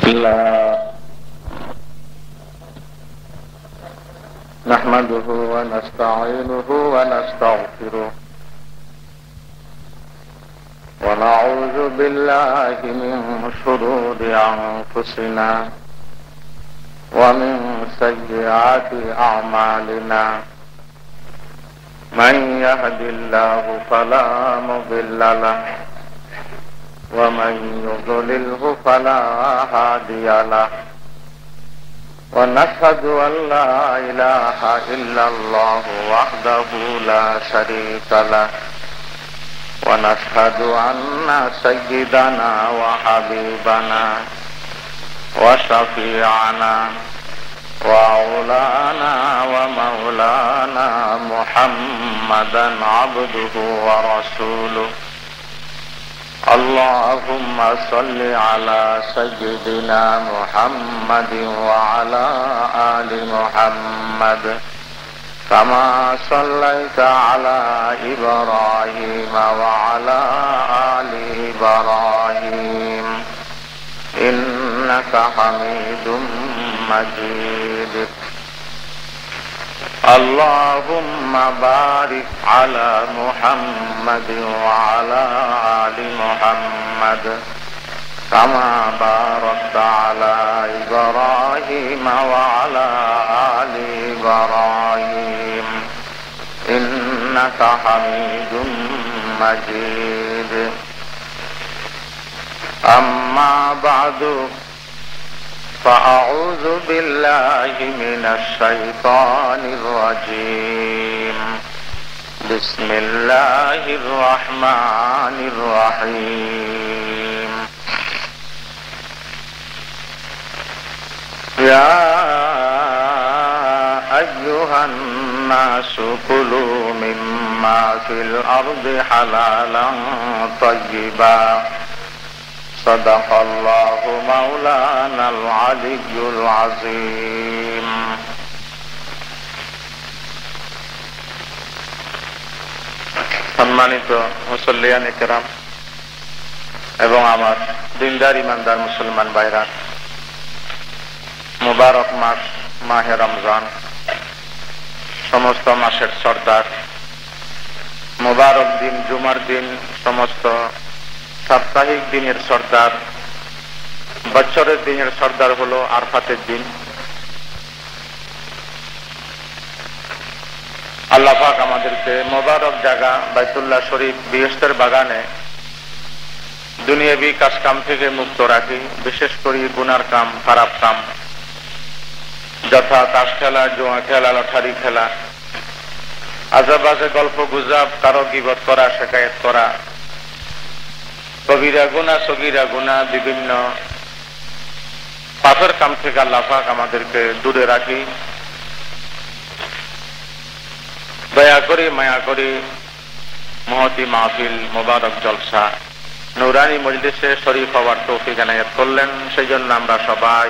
الله نحمده ونستعينه ونستغفره ونعوذ بالله من شرور أنفسنا ومن سيئات أعمالنا من يهد الله فلا مضل له ومن يضلله فلا هادي له ونشهد أن لا إله إلا الله وحده لا شريك له ونشهد أن سيدنا وحبيبنا وشفيعنا وأولانا ومولانا محمدا عبده ورسوله اللهم صل على سيدنا محمد وعلى آل محمد كما صليت على إبراهيم وعلى آل إبراهيم إنك حميد مجيد اللهم بارك على محمد وعلى آل محمد كما باركت على إبراهيم وعلى آل إبراهيم إنك حميد مجيد أما بعد فأعوذ بالله من الشيطان الرجيم بسم الله الرحمن الرحيم يا أيها الناس كلوا مما في الأرض حلالا طيبا صدق الله مولانا العلي العظيم সম্মানিত মুসল্লিয়ান ইকরাম এবং আমার দিনদার ইমানদার মুসলমান ভাইরা, মুবারক মাস মাহে রমজান, সমস্ত মাসের সর্দার, মুবারক দিন জুমার দিন, সমস্ত সাপ্তাহিক দিনের সর্দার, বছরের দিনের সর্দার হলো আরফাতের দিন। আল্লাহ পাক আমাদেরকে মোবারক জায়গা বাইতুল্লাহ শরীফ বিহস্তের বাগানে দুনিয়াবি কাজ কাম থেকে মুক্ত রাখি, বিশেষ করে গুনার কাম, খারাপ কাম, যথা তাস খেলা, জুয়া খেলা, লটারি খেলা, আজেবাজে গল্প গুজব, কারো গীবত করা, শেকায়েত করা, কবিরা গুনাহ, সগীরা গুনাহ, বিভিন্ন পাপের কাম থেকে আল্লাহ পাক আমাদেরকে দূরে রাখি। দয়া করে মায়া করে মহতি মাহফিল, মোবারক জলসা, নুরানি মজলিসে শরীফ হওয়ার তৌফিক এনায়েত করলেন। সেই জন্য আমরা সবাই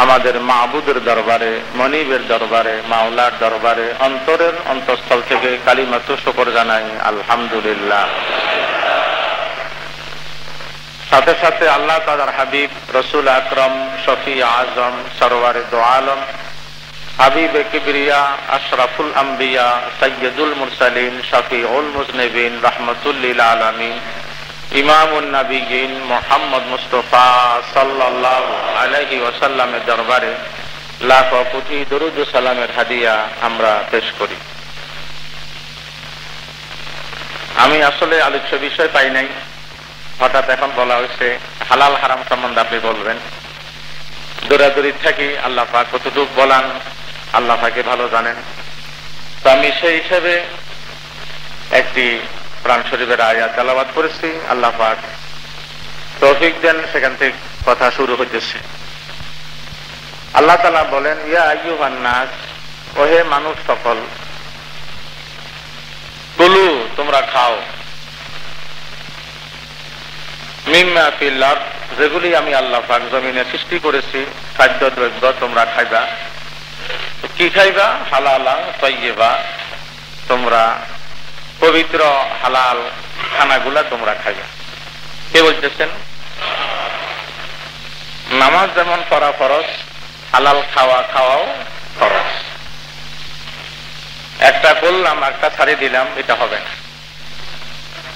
আমাদের মাহবুদের দরবারে, মনিবের দরবারে, মাওলার দরবারে অন্তরের অন্তঃস্থল থেকে কালিমাতু শুকর জানাই, আলহামদুলিল্লাহ। সাথে সাথে আল্লাহ তাআলার হাবিব রসুল আকরম, শফি আজম, সরওয়ারে দো আলম, হাবিবে কিবরিয়া, আশরাফুল আম্বিয়া, সাইয়্যিদুল মুরসালিন, শফিউল মুজনিবিন, রাহমাতুল লিল আলামিন, ইমামুন নবিয়্যিন মুহাম্মদ মুস্তাফা সাল্লাল্লাহু আলাইহি ওয়াসাল্লামের দরবারে লাখ কোটি দরুদ ও সালামের হাদিয়া আমরা পেশ করি। আমি আসলে আলোচ্য বিষয় পাই নাই, হঠাৎ এখন বলা হয়েছে হালাল হারাম সম্বন্ধে আপনি বলবেন। দৌড়াদৌড়ি থাকি, আল্লাহ পাক কতটুকু বলান আল্লাহ পাকে ভালো জানেন। তো আমি সেই হিসেবে একটি কোরআন শরীফের আয়াত তেলাওয়াত করেছি, আল্লাহ পাক তৌফিক দেন, সেখান থেকে কথা শুরু হইতেছে। আল্লাহ তাআলা বলেন, ইয়া আইয়ুহান নাস, ওহে মানুষ সকল, কুলু তোমরা খাও, মিম্মা ফিল আরদ, যেগুলি আমি আল্লাহ পাক জমিনে সৃষ্টি করেছি, খাদ্য দ্রব্য তোমরা খাইবা। কি খাইবা? হালালা তাইয়্যিবা, তোমরা পবিত্র হালাল খানাগুলা তোমরা খাইবা। কে বলতেছেন? নামাজ নামাজ যেমন পড়া ফরজ, হালাল খাওয়াও ফরজ। একটা করলাম একটা ছাড়িয়ে দিলাম, এটা হবে না।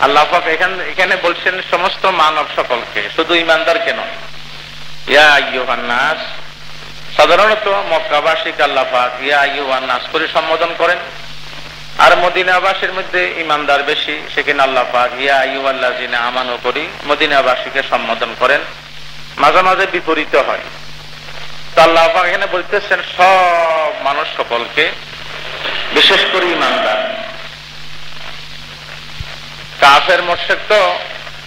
আল্লাহ পাক এখানে বলছেন সমস্ত মানব সকলকে, শুধু ঈমানদারকে নয়। ইয়া আইয়ুহান নাস, সাধারণত মক্কাবাসীকে আল্লাহ পাক ইয়া আইয়ুহান নাস করে সম্বোধন করেন, আর মদিনাবাসীর মধ্যে ঈমানদার বেশি, সেখানে আল্লাহ পাক ইয়া আইয়ুহাল্লাযিনা আমানু করি মদিনাবাসীকে সম্বোধন করেন। মাঝে মাঝে বিপরীত হয়। তো আল্লাহ পাক এখানে বলতেছেন সব মানুষ সকলকে, বিশেষ করে ঈমানদার। কাফের মুশরিক তো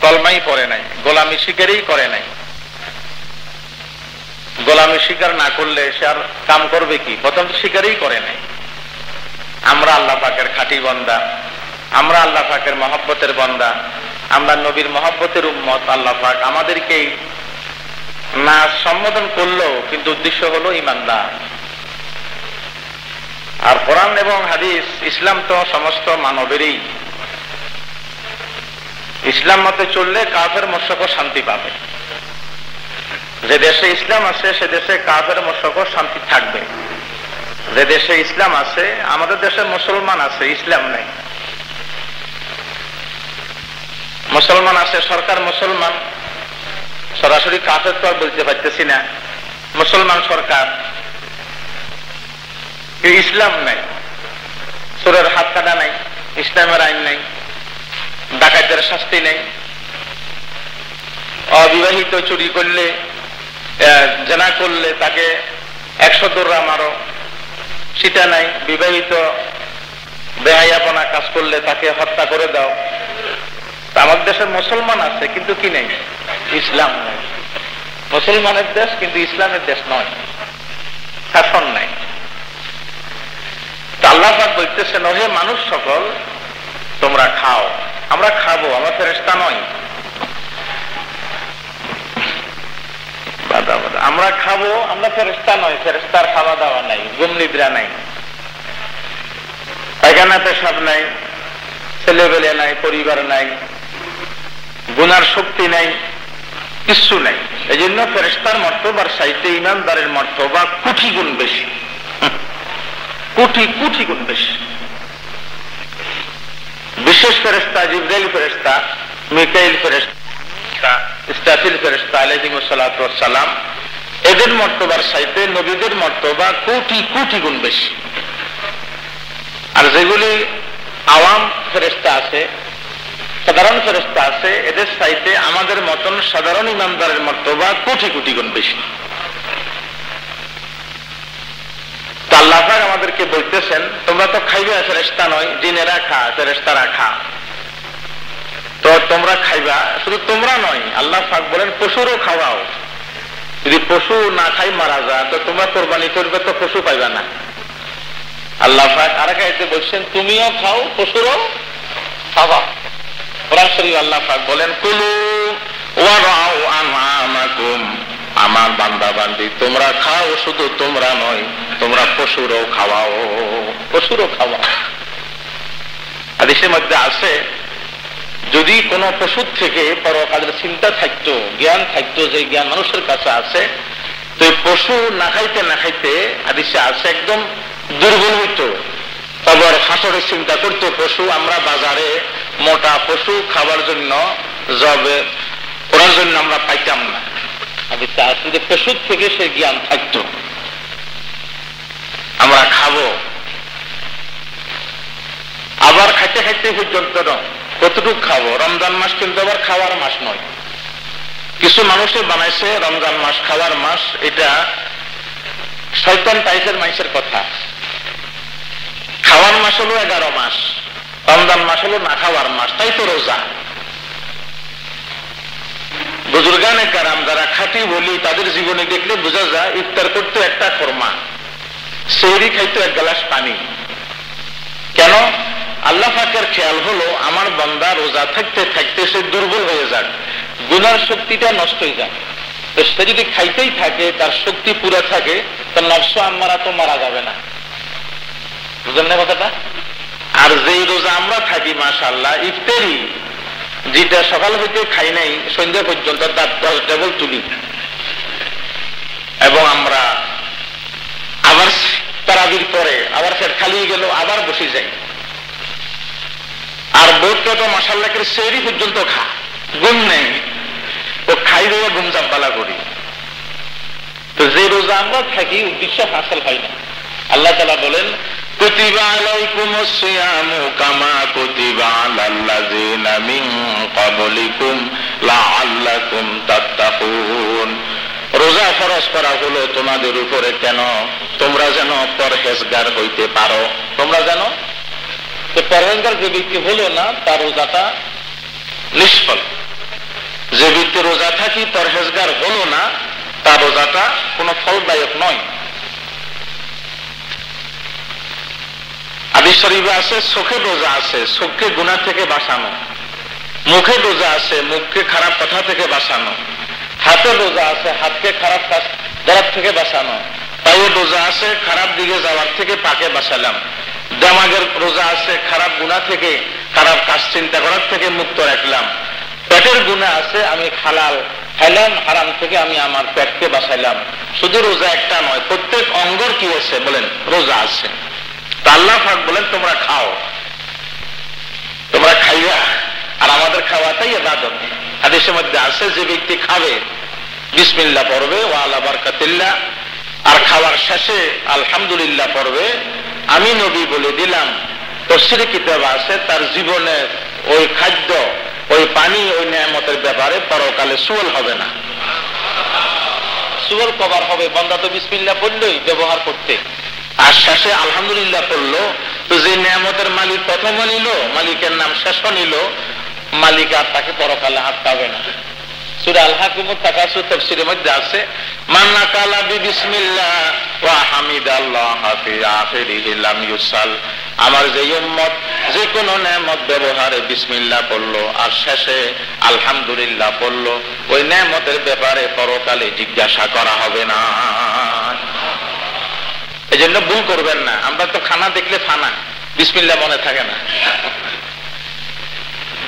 কলমাই পড়ে নাই, গোলামি স্বীকারই করে নাই। গোলামি স্বীকার না করলে সে আর কাম করবে কি? প্রথম তো স্বীকারই করে নাই। আমরা আল্লাহ পাকের খাঁটি বান্দা, আমরা আল্লাহ পাকের মহব্বতের বান্দা, আমরা নবীর মহব্বতের উম্মত। আল্লাহ পাক আমাদেরকেই না সম্বোধন করলো, কিন্তু উদ্দেশ্য হলো ঈমানদার। আর কোরআন এবং হাদিস, ইসলাম তো সমস্ত মানবেরই। ইসলাম মতে চললে কাফের মুশরিকও শান্তি পাবে। যে দেশে ইসলাম আছে সে দেশে কাফের মুশরিকও শান্তি থাকবে। যে দেশে ইসলাম আছে, আমাদের দেশে মুসলমান আছে, ইসলাম নেই। মুসলমান আছে, সরকার মুসলমান, সরাসরি কাফের তো আর বলতে পারতেছি না, মুসলমান সরকার, ইসলাম নাই। চোরের হাত কাটা নাই, ইসলামের আইন নাই, ডাকাতের শাস্তি নেই, অবিবাহিত চুরি করলে, জেনা করলে তাকে 100 দৌড়া মারো, সেটা নাই। বিবাহিত বেহায়াপনা কাজ করলে তাকে হত্যা করে দাও। আমার দেশে মুসলমান আছে, কিন্তু কি নেই? ইসলাম নেই। মুসলমানের দেশ কিন্তু ইসলামের দেশ নয়, শাসন নাই। আল্লাহ পাক বলতেছেন, ওহে মানুষ সকল, তোমরা খাও। আমরা খাবো, আমরা ফেরেশতা নই। আমরা খাবো, আমরা ফেরেশতা নই। ফেরেশতার খাওয়া দাওয়া নাই, ঘুম নিদ্রা নাই, পায়খানা পেশাব নাই, ছেলেবেলে নাই, পরিবার নাই, গুনার শক্তি নাই, কিচ্ছু নাই। এই জন্য ফেরেশতার মর্তবার চাইতে ঈমানদারের মর্তবা কোটি গুণ বেশি, কোটি কোটি গুণ বেশি। বিশেষ ফেরেশতা জিবরাইল ফেরেশতা, মিকাইল ফেরেশতা, ইসরাফিল ফেরেশতা আলাইহিমুস সালাতু ওয়াস সালাম, এদের মর্তবার চাইতে নবীদের মর্তবা কোটি কোটি গুণ বেশি। আর যেগুলি আওয়াম ফেরেশতা আছে, সাধারণ ফেরেশতা আছে, এদের চাইতে আমাদের মতন সাধারণ ঈমানদারের মর্তবা কোটি কোটি গুণ বেশি। আল্লাহ পাক আমাদেরকে বলতেছেন, তোমরা তো খাইবে, ফেরেশতা নয়, জিনেরা খা, ফেরেশতারা খা। তো তোমরা খাইবা, শুধু তোমরা নয়, আল্লাহ পাক বলেন পশুরও খাওয়াও। যদি পশু না খাই মারা যায়, তো তোমরা কোরবানি করবে, তো পশু পাইবা না। আল্লাহ পাক আরেক আয়াতে বলছেন, তুমিও খাও, পশুরও খাওয়া। কোরআন শরীফ আল্লাহ পাক বলেন, কুলু ওয়ারাউ আনআমাকুম, আমার বান্দা বান্দি তোমরা খাও, শুধু তোমরা নয়, তোমরা পশুরও খাওয়াও, পশুরও খাওয়াও। হাদিসের মধ্যে আছে, যদি কোন পশুর থেকে পরকালের চিন্তা থাকতো, জ্ঞান থাকতো, যে জ্ঞান মানুষের কাছে আছে, তো পশু না খাইতে না খাইতে হাদিসে আছে একদম দুর্বল হইতো। তারপর হাসরের চিন্তা করতো পশু, আমরা বাজারে মোটা পশু খাবার জন্য জবে করার জন্য আমরা পাইতাম না। হাদিসে আছে যে পশুর থেকে সে জ্ঞান থাকতো, আমরা খাবো। আবার খাইতে খাইতে পর্যন্ত কতটুকু খাবো? রমজান মাস কিন্তু আবার খাওয়ার মাস নয়। কিছু মানুষে বানাইছে রমজান মাস খাওয়ার মাস, এটা শয়তান টাইপের মানুষের কথা। খাওয়ার মাস হলো 11 মাস, রমজান মাস হলো না খাওয়ার মাস, তাই তো রোজা। বুজুর্গানে কারাম যারা খাঁটি বলি, তাদের জীবনে দেখলে বোঝা যায়, ইফতার করতে একটা খরমা, সেহরি খাইতো 1 গ্লাস পানি। কেন? আল্লাহ পাকের খেয়াল হলো আমার বান্দা রোজা থাকতে থাকতে সে দুর্বল হয়ে যাক, গুনার শক্তিটা নষ্ট হয়ে যায়। তো সে যদি খাইতেই থাকে, তার শক্তি পুরো থাকে, তার নফস আম্মারা তো মারা যাবে না। বুঝলেন না কথাটা? আর যেই রোজা আমরা থাকি মাশাআল্লাহ, ইফতারি যেটা সকাল হইতে খাই নাই সন্ধ্যা পর্যন্ত, তার 10 ডাবল তুলি। এবং আমরা আবার তারাবির পরে আবার ফের খালি গেল, আবার বসে যাই। আর বোধ তো মাসাল্লাকের সেরি পর্যন্ত খা, গুম নেই, ও খাই দিয়ে গুম জাম্পালা করি। তো যে রোজা আমরা থাকি উদ্দেশ্য হাসিল হয় না। আল্লাহ তাআলা বলেন, কুতিবা আলাইকুমুস সিয়ামু কামা কুতিবা আলাল্লাযিনা মিন ক্বাবলিকুম লাআল্লাকুম তাত্তাকুন। রোজা ফরজ করা হলো তোমাদের উপরে কেন? তোমরা যেন পরহেজগার হইতে পারো। তোমরা যেন, তো পরহেজগার যে ব্যক্তি হলো না তার রোজাটা নিষ্ফল। যে ব্যক্তি রোজা থাকি পরহেজগার হলো না তার রোজাটা কোনো ফলদায়ক নয়। হাদিস শরীফে আছে চোখের রোজা আছে, চোখকে গুনাহ থেকে বাঁচানো। মুখের রোজা আছে, মুখকে খারাপ কথা থেকে বাঁচানো। হাতের রোজা আছে, হাতকে খারাপ কাজ করার থেকে বাঁচানো। পায়ের রোজা আছে, খারাপ দিকে যাওয়ার থেকে পাকে বাঁচালাম। দিমাগের রোজা আছে, খারাপ গুনাহ থেকে, খারাপ কাজ চিন্তা করার থেকে মুক্ত রাখলাম। পেটের গুনাহ আছে, আমি হালাল খাইলাম, হারাম থেকে আমি আমার পেটকে বাঁচাইলাম। শুধু রোজা একটা নয়, প্রত্যেক অঙ্গর কি আছে বলেন, রোজা আছে। তা আল্লাহ পাক বলেন তোমরা খাও, তোমরা খাইয়া, আর আমাদের খাওয়াটাই ইবাদত। হাদিসের মধ্যে আছে যে ব্যক্তি খাবে বিসমিল্লাহ পড়বে ওয়া আলা বারাকাতিল্লাহ, আর খাওয়ার শেষে আলহামদুলিল্লাহ পড়বে, আমি নবী বলে দিলাম, তফসিরে কিতাব আছে তার জীবনে ওই খাদ্য, ওই পানি, ওই নেয়ামতের ব্যাপারে পরকালে সুয়াল হবে না। সুয়াল কবার হবে? বান্দা তো বিসমিল্লাহ পড়লই ব্যবহার করতে, আর শেষে আলহামদুলিল্লাহ পড়লো, তো যে নেয়ামতের মালিক প্রথম নিল, মালিকের নাম শেষ নিল, মালিক আর তাকে পরকালে আটকাবে না। সূরা আল হাকুমুত তাকাসুর তাফসীরের মধ্যে আছে, মান নাকালা বিসমিল্লাহ ওয়া হামিদাল্লাহ ফি আখিরিহি লাম ইউসাল। আমার যে উম্মত যে কোনো নেয়ামত ব্যবহারে বিসমিল্লাহ পড়লো আর শেষে আলহামদুলিল্লাহ পড়লো, ওই নেয়ামতের ব্যাপারে পরকালে জিজ্ঞাসা করা হবে না। এই জন্য ভুল করবেন না। আমরা তো খানা দেখলে ফানা, বিসমিল্লাহ মনে থাকে না,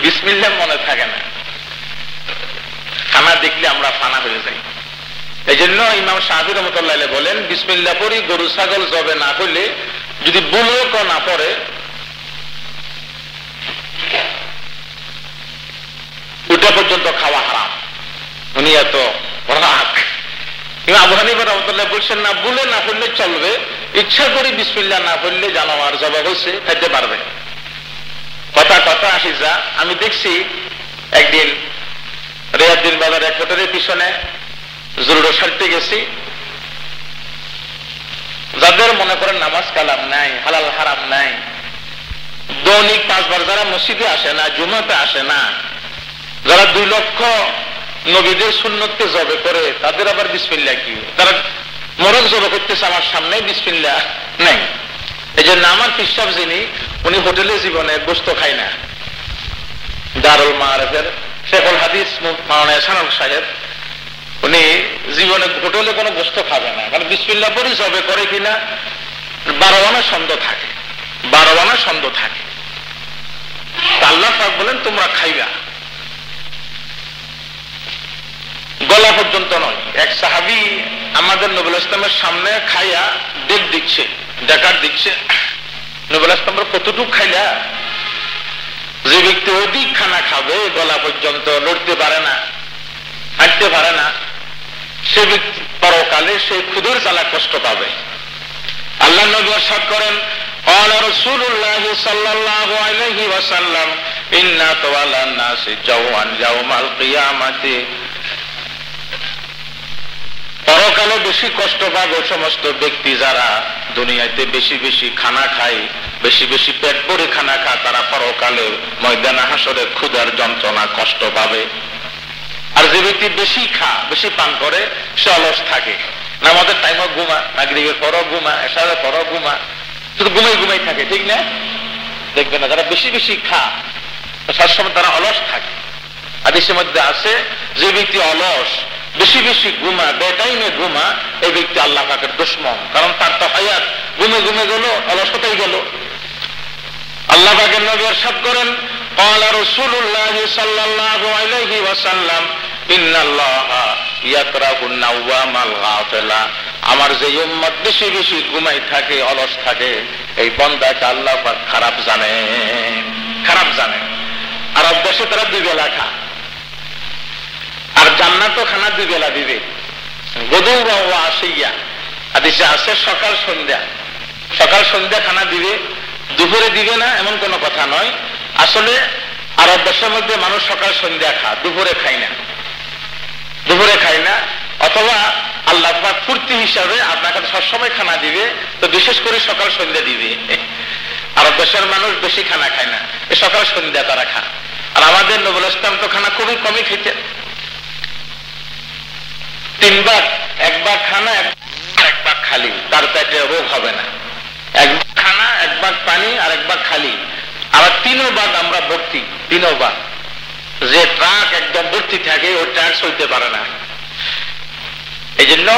বিসমিল্লাহ মনে থাকে না, খানা দেখলে আমরা ফানা হয়ে যাই। এই জন্য ইমাম শাফি রাহমাতুল্লাহ আলাইহি বলেন, বিসমিল্লাহ পড়ি গরু ছাগল জবে না করলে, যদি বুলক না পড়ে, ওটা পর্যন্ত খাওয়া হারাম। উনি এত রাগ। ইমাম আবু হানিফা রাহমাতুল্লাহ বলছেন না, বুলে না পড়লে চলবে, ইচ্ছা করে বিসমিল্লাহ না পড়লে জানোয়ার জবাই হচ্ছে, খাইতে পারবে। কথা আসি যা, আমি দেখছি একদিন রিয়াদ্দিন বাজার এক হোটেলের পিছনে জরুরত সারতে গেছি, যাদের মনে করেন নামাজ কালাম নাই, হালাল হারাম নাই, দৈনিক 5 বার যারা মসজিদে আসে না, জুমাতে আসে না, যারা 2 লক্ষ নবীদের সুন্নতকে জবে করে, তাদের আবার বিসমিল্লাহ কি? তারা মোরগ জবে করতেছে আমার সামনে, বিসমিল্লাহ নাই। এই জন্য আমার পিসাব যিনি, উনি হোটেলে জীবনে গোস্ত খায় না। দারুল মাআরিফের শেখুল হাদিস মাওলানা হাসানুল সাহেব, উনি জীবনে হোটেলে কোনো গোস্ত খাবে না, কারণ বিসমিল্লাহ পড়ি জবে করে কিনা 12 আনা সন্দেহ থাকে, 12 আনা সন্দেহ থাকে। আল্লাহ পাক বলেন তোমরা খাইবা, গলা পর্যন্ত নয়। এক সাহাবী আমাদের নবী ইসলামের সামনে খাইয়া ডেকার দিচ্ছে, নবী ইসলাম কতটুকু খাইলা? যে ব্যক্তি অধিক খানা খাবে, গলা পর্যন্ত লড়তে পারে না, হাঁটতে পারে না, সে ব্যক্তি পরকালে সে ক্ষুধার জ্বালা কষ্ট পাবে। আল্লাহ নবী ইরশাদ করেন, قال رسول الله صلى الله عليه وسلم إن طوال الناس جوعا يوم القيامة। পরকালে বেশি কষ্ট পাবে ওই সমস্ত ব্যক্তি যারা দুনিয়াতে বেশি বেশি খানা খায়, বেশি বেশি পেট ভরে খানা খায়, তারা পরকালে ময়দানে হাসরে ক্ষুধার যন্ত্রণা কষ্ট পাবে। আর যে ব্যক্তি বেশি বেশি পান করে, সে অলস থাকে, নামাজের টাইমে ঘুমা, মাগরিবের পরও ঘুমা, এশারের পরও ঘুমা, শুধু ঘুমাই থাকে, ঠিক না? দেখবে না যারা বেশি বেশি সবসময় তারা অলস থাকে। হাদিসের মধ্যে আছে যে ব্যক্তি অলস, বেশি বেশি ঘুমা, বেটাইমে ঘুমা, এই ব্যক্তি আল্লাহ পাকের দুশমন, কারণ তার তো হায়াত ঘুমে গেল, অলসতাই গেল। আল্লাহ পাকের নবী ইরশাদ করেন, قال رسول الله صلى الله عليه وسلم إن الله ইয়াকরাহুন নাওয়ামাল গাফিলা, আমার যে উম্মত বেশি বেশি ঘুমাই থাকে, অলস থাকে, এই বান্দাকে আল্লাহ পাক খারাপ জানে, খারাপ জানে। আরব দেশে তারা 2 বেলা খায়, আর জান্নাতও খানা 2 বেলা দিবে, গদু ওয়া আশিয়া, হাদিসে আছে সকাল সন্ধ্যা, সকাল সন্ধ্যা খানা দিবে, দুপুরে দিবে না এমন কোনো কথা নয়। আসলে আরব দেশের মধ্যে মানুষ সকাল সন্ধ্যা খায়, দুপুরে খায় না, দুপুরে খায় না। অথবা আল্লাহ পাক ফুর্তি হিসাবে আপনাকে সবসময় খানা দিবে, তো বিশেষ করে সকাল সন্ধ্যা দিবে। আরব দেশের মানুষ বেশি খানা খায় না, এই সকাল সন্ধ্যা তারা খায়। আর আমাদের নবুল ইসলাম তো খানা খুবই কমই খেতেন, 3 ভাগ, 1 ভাগ খানা, 1 ভাগ খালি, তার পেটে রোগ হবে না। 1 ভাগ খানা, 1 ভাগ পানি, আর 1 ভাগ খালি। আবার 3 ভাগ আমরা ভর্তি, 3 ভাগ। যে ট্রাক একদম ভর্তি থাকে ওই ট্রাক চলতে পারে না। এই জন্য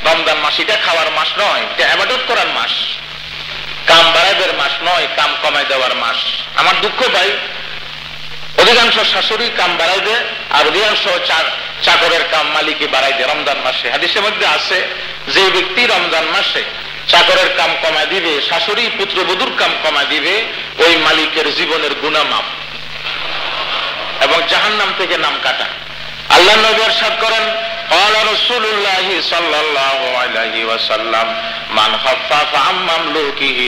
রমজান মাস এটা খাওয়ার মাস নয়, এটা ইবাদত করার মাস, কাম বাড়াইবার মাস নয়, কাম কমাই দেওয়ার মাস। আমার দুঃখ ভাই, অধিকাংশ শাশুড়ি কাম বাড়াই দেয়, আর অধিকাংশ চাকরের কাম মালিকে বাড়াই দেয় রমজান মাসে। হাদিসের মধ্যে আছে যে ব্যক্তি রমজান মাসে চাকরের কাম কমায় দিবে, শাশুড়ি পুত্রবধূর কাম কমায় দিবে, ওই মালিকের জীবনের গুনাহ মাফ এবং জাহান্নাম থেকে নাম কাটা। আল্লাহ নবী ইরশাদ করেন, قال رسول الله صلى الله عليه وسلم من خفف عن مملوكه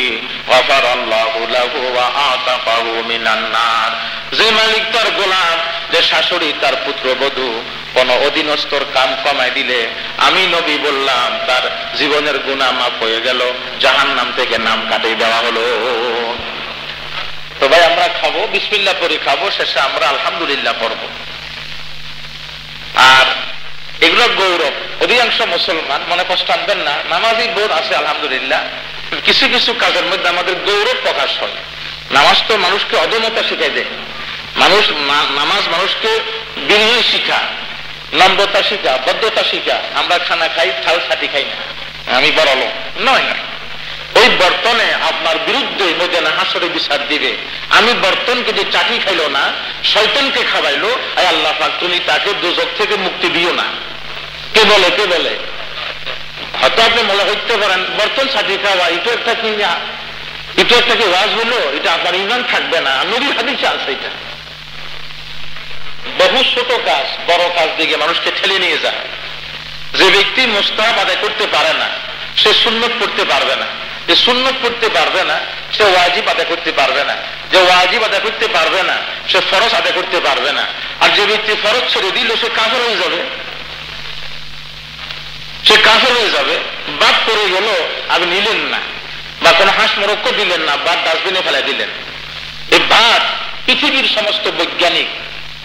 غفر الله له وأعتقه من النار। যে মালিক তার গোলাম, যে শাশুড়ি তার পুত্রবধূ কোন অধীনস্থর কাম কমাই দিলে, আমি নবী বললাম তার জীবনের গুনাহ মাফ হয়ে গেল, জাহান্নাম থেকে নাম কাটিয়ে দেওয়া হলো। তো ভাই আমরা খাবো, বিসমিল্লাহ পরে খাবো, শেষে আমরা আলহামদুলিল্লাহ পড়বো। আর এগুলো গৌরব। অধিকাংশ মুসলমান, মনে কষ্ট আনবেন না, নামাজি বোধ আছে আলহামদুলিল্লাহ, কিছু কিছু কাজের মধ্যে আমাদের গৌরব প্রকাশ হয়। নামাজ তো মানুষকে অদমতা শিখাই দেয়, নামাজ মানুষকে বিনয় শিখা, নম্রতা শিখা, বদ্ধতা শিখা। আমরা খানা খাই, থাল ছাটি খাই না, আমি বড় লোক নয় না। ওই বর্তনে আপনার বিরুদ্ধে ময়দানে হাসরে বিচার দিবে। আমি বর্তনকে যে চাটি খাইলো না, শয়তানকে খাওয়াইলো, আয় আল্লাহ পাক তুমি তাকে দোজখ থেকে মুক্তি দিও না। কে বলে? কে বলে? হয়তো আপনি মনে করতে পারেন বর্তন ছাটি খাওয়া এটা একটা কি, এটা একটা কি ওয়াজ হলো, এটা আপনার ঈমান থাকবে না। নবীর হাদিসে আছে এটা। বহু ছোট কাজ বড় কাজ দিকে মানুষকে ঠেলে নিয়ে যায়। যে ব্যক্তি মুস্তাহাব আদায় করতে পারে না, সে সুন্নত পড়তে পারবে না। যে সুন্নত পড়তে পারবে না, সে ওয়াজিব আদায় করতে পারবে না। যে ওয়াজিব আদায় করতে পারবে না, সে ফরজ আদায় করতে পারবে না। আর যে ব্যক্তি ফরজ ছেড়ে দিল, সে কাফের হয়ে যাবে, সে কাফের হয়ে যাবে। বাদ করে গেল, আপনি নিলেন না, বা কোনো হাঁস মোরক্ক দিলেন না, বাদ ডাস্টবিনে ফেলাই দিলেন। এই বাদ পৃথিবীর সমস্ত বৈজ্ঞানিক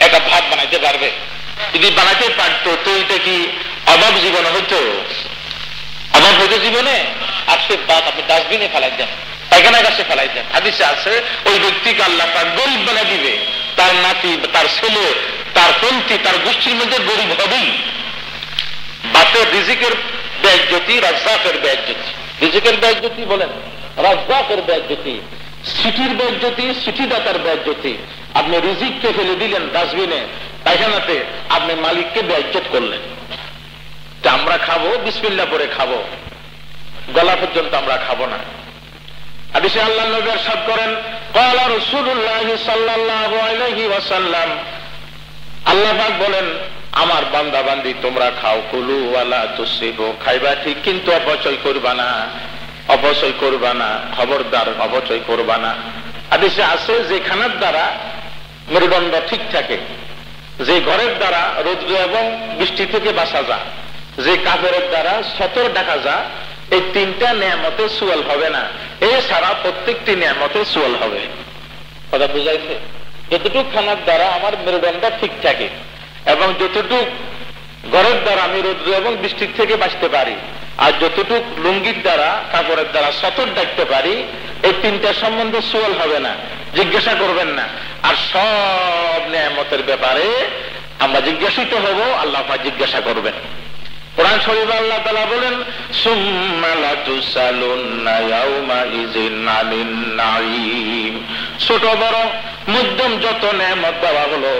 একটা ভাত বানাইতে পারবে। যদি বানাইতে পারতো তো এটা কি অভাব জীবনে হইতো? অভাব হইতো জীবনে? আর সে বাদ আপনি ডাস্টবিনে ফেলাই দেন, পায়খানা গাছে ফেলাই দেন। হাদিসে আছে ওই ব্যক্তিকে আল্লাহ তার গরিব বানাই দিবে, তার নাতি, তার ছেলে, তার পন্থী, তার গোষ্ঠীর মধ্যে গরিব হবেই। বাতের রিজিকের বেজ্জতি, রাজ্জাকের বেজ্জতি। রিজিকের বেজ্জতি বলেন, রাজ্জাকের বেজ্জতি, সিটির বেজ্জতি, সিটিদাতার বেজ্জতি। আপনি রিজিককে ফেলে দিলেন ডাস্টবিনে, পায়খানাতে, আপনি মালিককে বেজ্জত করলেন। তা আমরা খাবো, বিসমিল্লাহ পরে খাবো, গলা পর্যন্ত আমরা খাবো না। হাদিসে আল্লাহ নবী ইরশাদ করেন, ক্বালা রাসূলুল্লাহ সাল্লাল্লাহু আলাইহি ওয়াসাল্লাম, আল্লাহ পাক বলেন, আমার বান্দা বান্দি তোমরা খাও, কুলু ওয়ালা তুসরিফু, খাইবা ঠিক কিন্তু অপচয় করবা না, অপচয় করবা না, খবরদার অপচয় করবা না। হাদিসে আছে যে খানার দ্বারা মেরুদণ্ড ঠিক থাকে, যে ঘরের দ্বারা রৌদ্র এবং বৃষ্টি থেকে বাঁচা যায়, যে কাপড়ের দ্বারা সতর ঢাকা যায়, এই 3টা নিয়ামতে সুয়াল হবে না। এছাড়া প্রত্যেকটি নিয়ামতে সুয়াল হবে। কথা বুঝাইছে? যতটুকু খানার দ্বারা আমার মেরুদণ্ড ঠিক থাকে এবং যতটুকু ঘরের দ্বারা আমি রৌদ্র এবং বৃষ্টির থেকে বাঁচতে পারি, আর যতটুকু লুঙ্গির দ্বারা, কাপড়ের দ্বারা সতর ডাকতে পারি, এই 3টা সম্বন্ধে সুয়াল হবে না, জিজ্ঞাসা করবেন না। আর সব নিয়ামতের ব্যাপারে আমরা জিজ্ঞাসিত হব, আল্লাহ পাক জিজ্ঞাসা করবেন। কোরআন শরীফে আল্লাহ তাআলা বলেন, সুম্মা লাতুসালুন্না ইয়াউমা ইযিন আনিন নাঈম। ছোট বড় মধ্যম যত নেয়ামত দেওয়া হলো,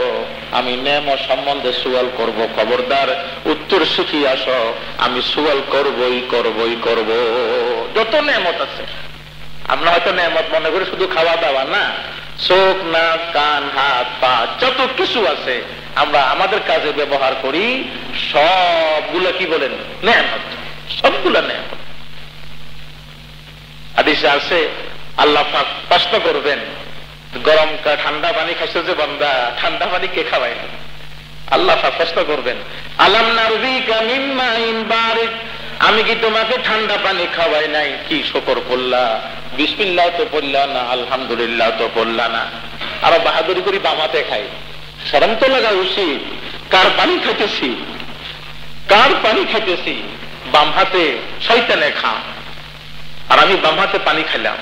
আমি নেয়ামত সম্বন্ধে সুয়াল করব, খবরদার উত্তর শিখি আসো, আমি সুয়াল করবই করবই করব। যত নেয়ামত আছে, আমরা হয়তো নেয়ামত মনে করি শুধু খাওয়া দাওয়া, না, চোখ, নাক, কান, হাত, পা যত কিছু আছে আমরা আমাদের কাজে ব্যবহার করি, সবগুলো কি বলেন? নেয়ামত, সবগুলো নেয়ামত। হাদিসে আছে আল্লাহ পাক প্রশ্ন করবেন, গরম ঠান্ডা পানি খাইছো যে বান্দা, ঠান্ডা পানি কে খাওয়াইল? আল্লাহ পাক প্রশ্ন করবেন, আলাম নারযিকা মিন মাইন বারিদ, আমি কি তোমাকে ঠান্ডা পানি খাওয়াই নাই? কি শুকর করলা? বিসমিল্লাহ তো পড়লা না, আলহামদুলিল্লাহ তো পড়লা না, আরো বাহাদুরি করি বাম হাতে খাই। শরম তো লাগা উচিত, কার পানি খাইতেছি, কার পানি খাইতেছি? বাম হাতে শয়তানে খা, আর আমি বাম হাতে পানি খাইলাম,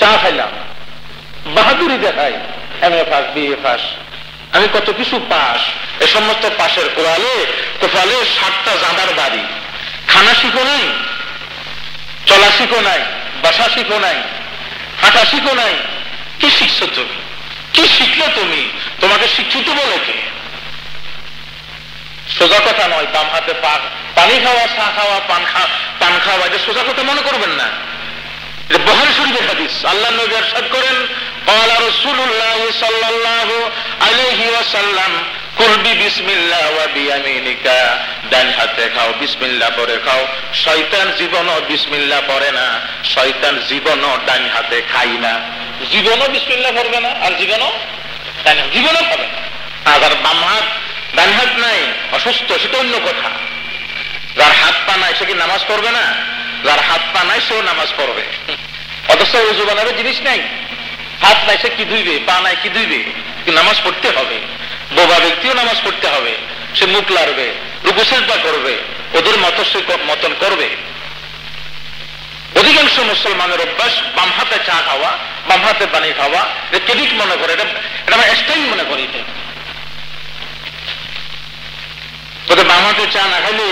চা খাইলাম, বাহাদুরি দেখাই, এমএ পাস, বিএ পাস, আমি কত কিছু পাস। এ সমস্ত পাশের কোরালে 7টা জাঁদার বাড়ি। খানা শিখো নাই, চলা শিখো নাই, বাসা শিখো নাই, হাঁটা শিখো নাই, কি শিখছো তুমি? কি শিখলে তুমি? তোমাকে শিক্ষিত বলে কে? সোজা কথা নয়, বাম হাতে পানি খাওয়া, চা খাওয়া, পান খাওয়া, এটা সোজা কথা মনে করবেন না। এটা বুখারী শরীফের হাদিস। আল্লাহ নবী ইরশাদ করেন, ক্বালা রাসূলুল্লাহ সাল্লাল্লাহু আলাইহি ওয়াসাল্লাম, কুল বিসমিল্লাহ ওয়া বিয়ামিনিকা, ডান হাতে খাও, বিসমিল্লাহ পরে খাও। শয়তান জীবনও বিসমিল্লাহ পড়ে না, শয়তান জীবনও ডান হাতে খায় না, জীবনও বিসমিল্লাহ পড়বে না, আর জীবনও খাবে না। আর বাম হাত ডান হাত নাই, অসুস্থ, সেটা অন্য কথা। যার হাত পা নাই সে কি নামাজ পড়বে না? যার হাত পা নাই সেও নামাজ পড়বে। অথচ ওযু বানাবে জিনিস নাই, হাত নাই সে কি ধুইবে, পা নাই কি ধুইবে? নামাজ পড়তে হবে। বোবা ব্যক্তিও নামাজ পড়তে হবে, সে মুখ লাড়বে, রুকু সিজদা করবে, ওদের মতন করবে। অধিকাংশ মুসলমানের অভ্যাস বাম হাতে চা খাওয়া, বাম হাতে পানি খাওয়া, এটা ক্রেডিট মনে করে, এটা আমরা স্টাইল মনে করি। ওদের বাম হাতে চা না খাইলে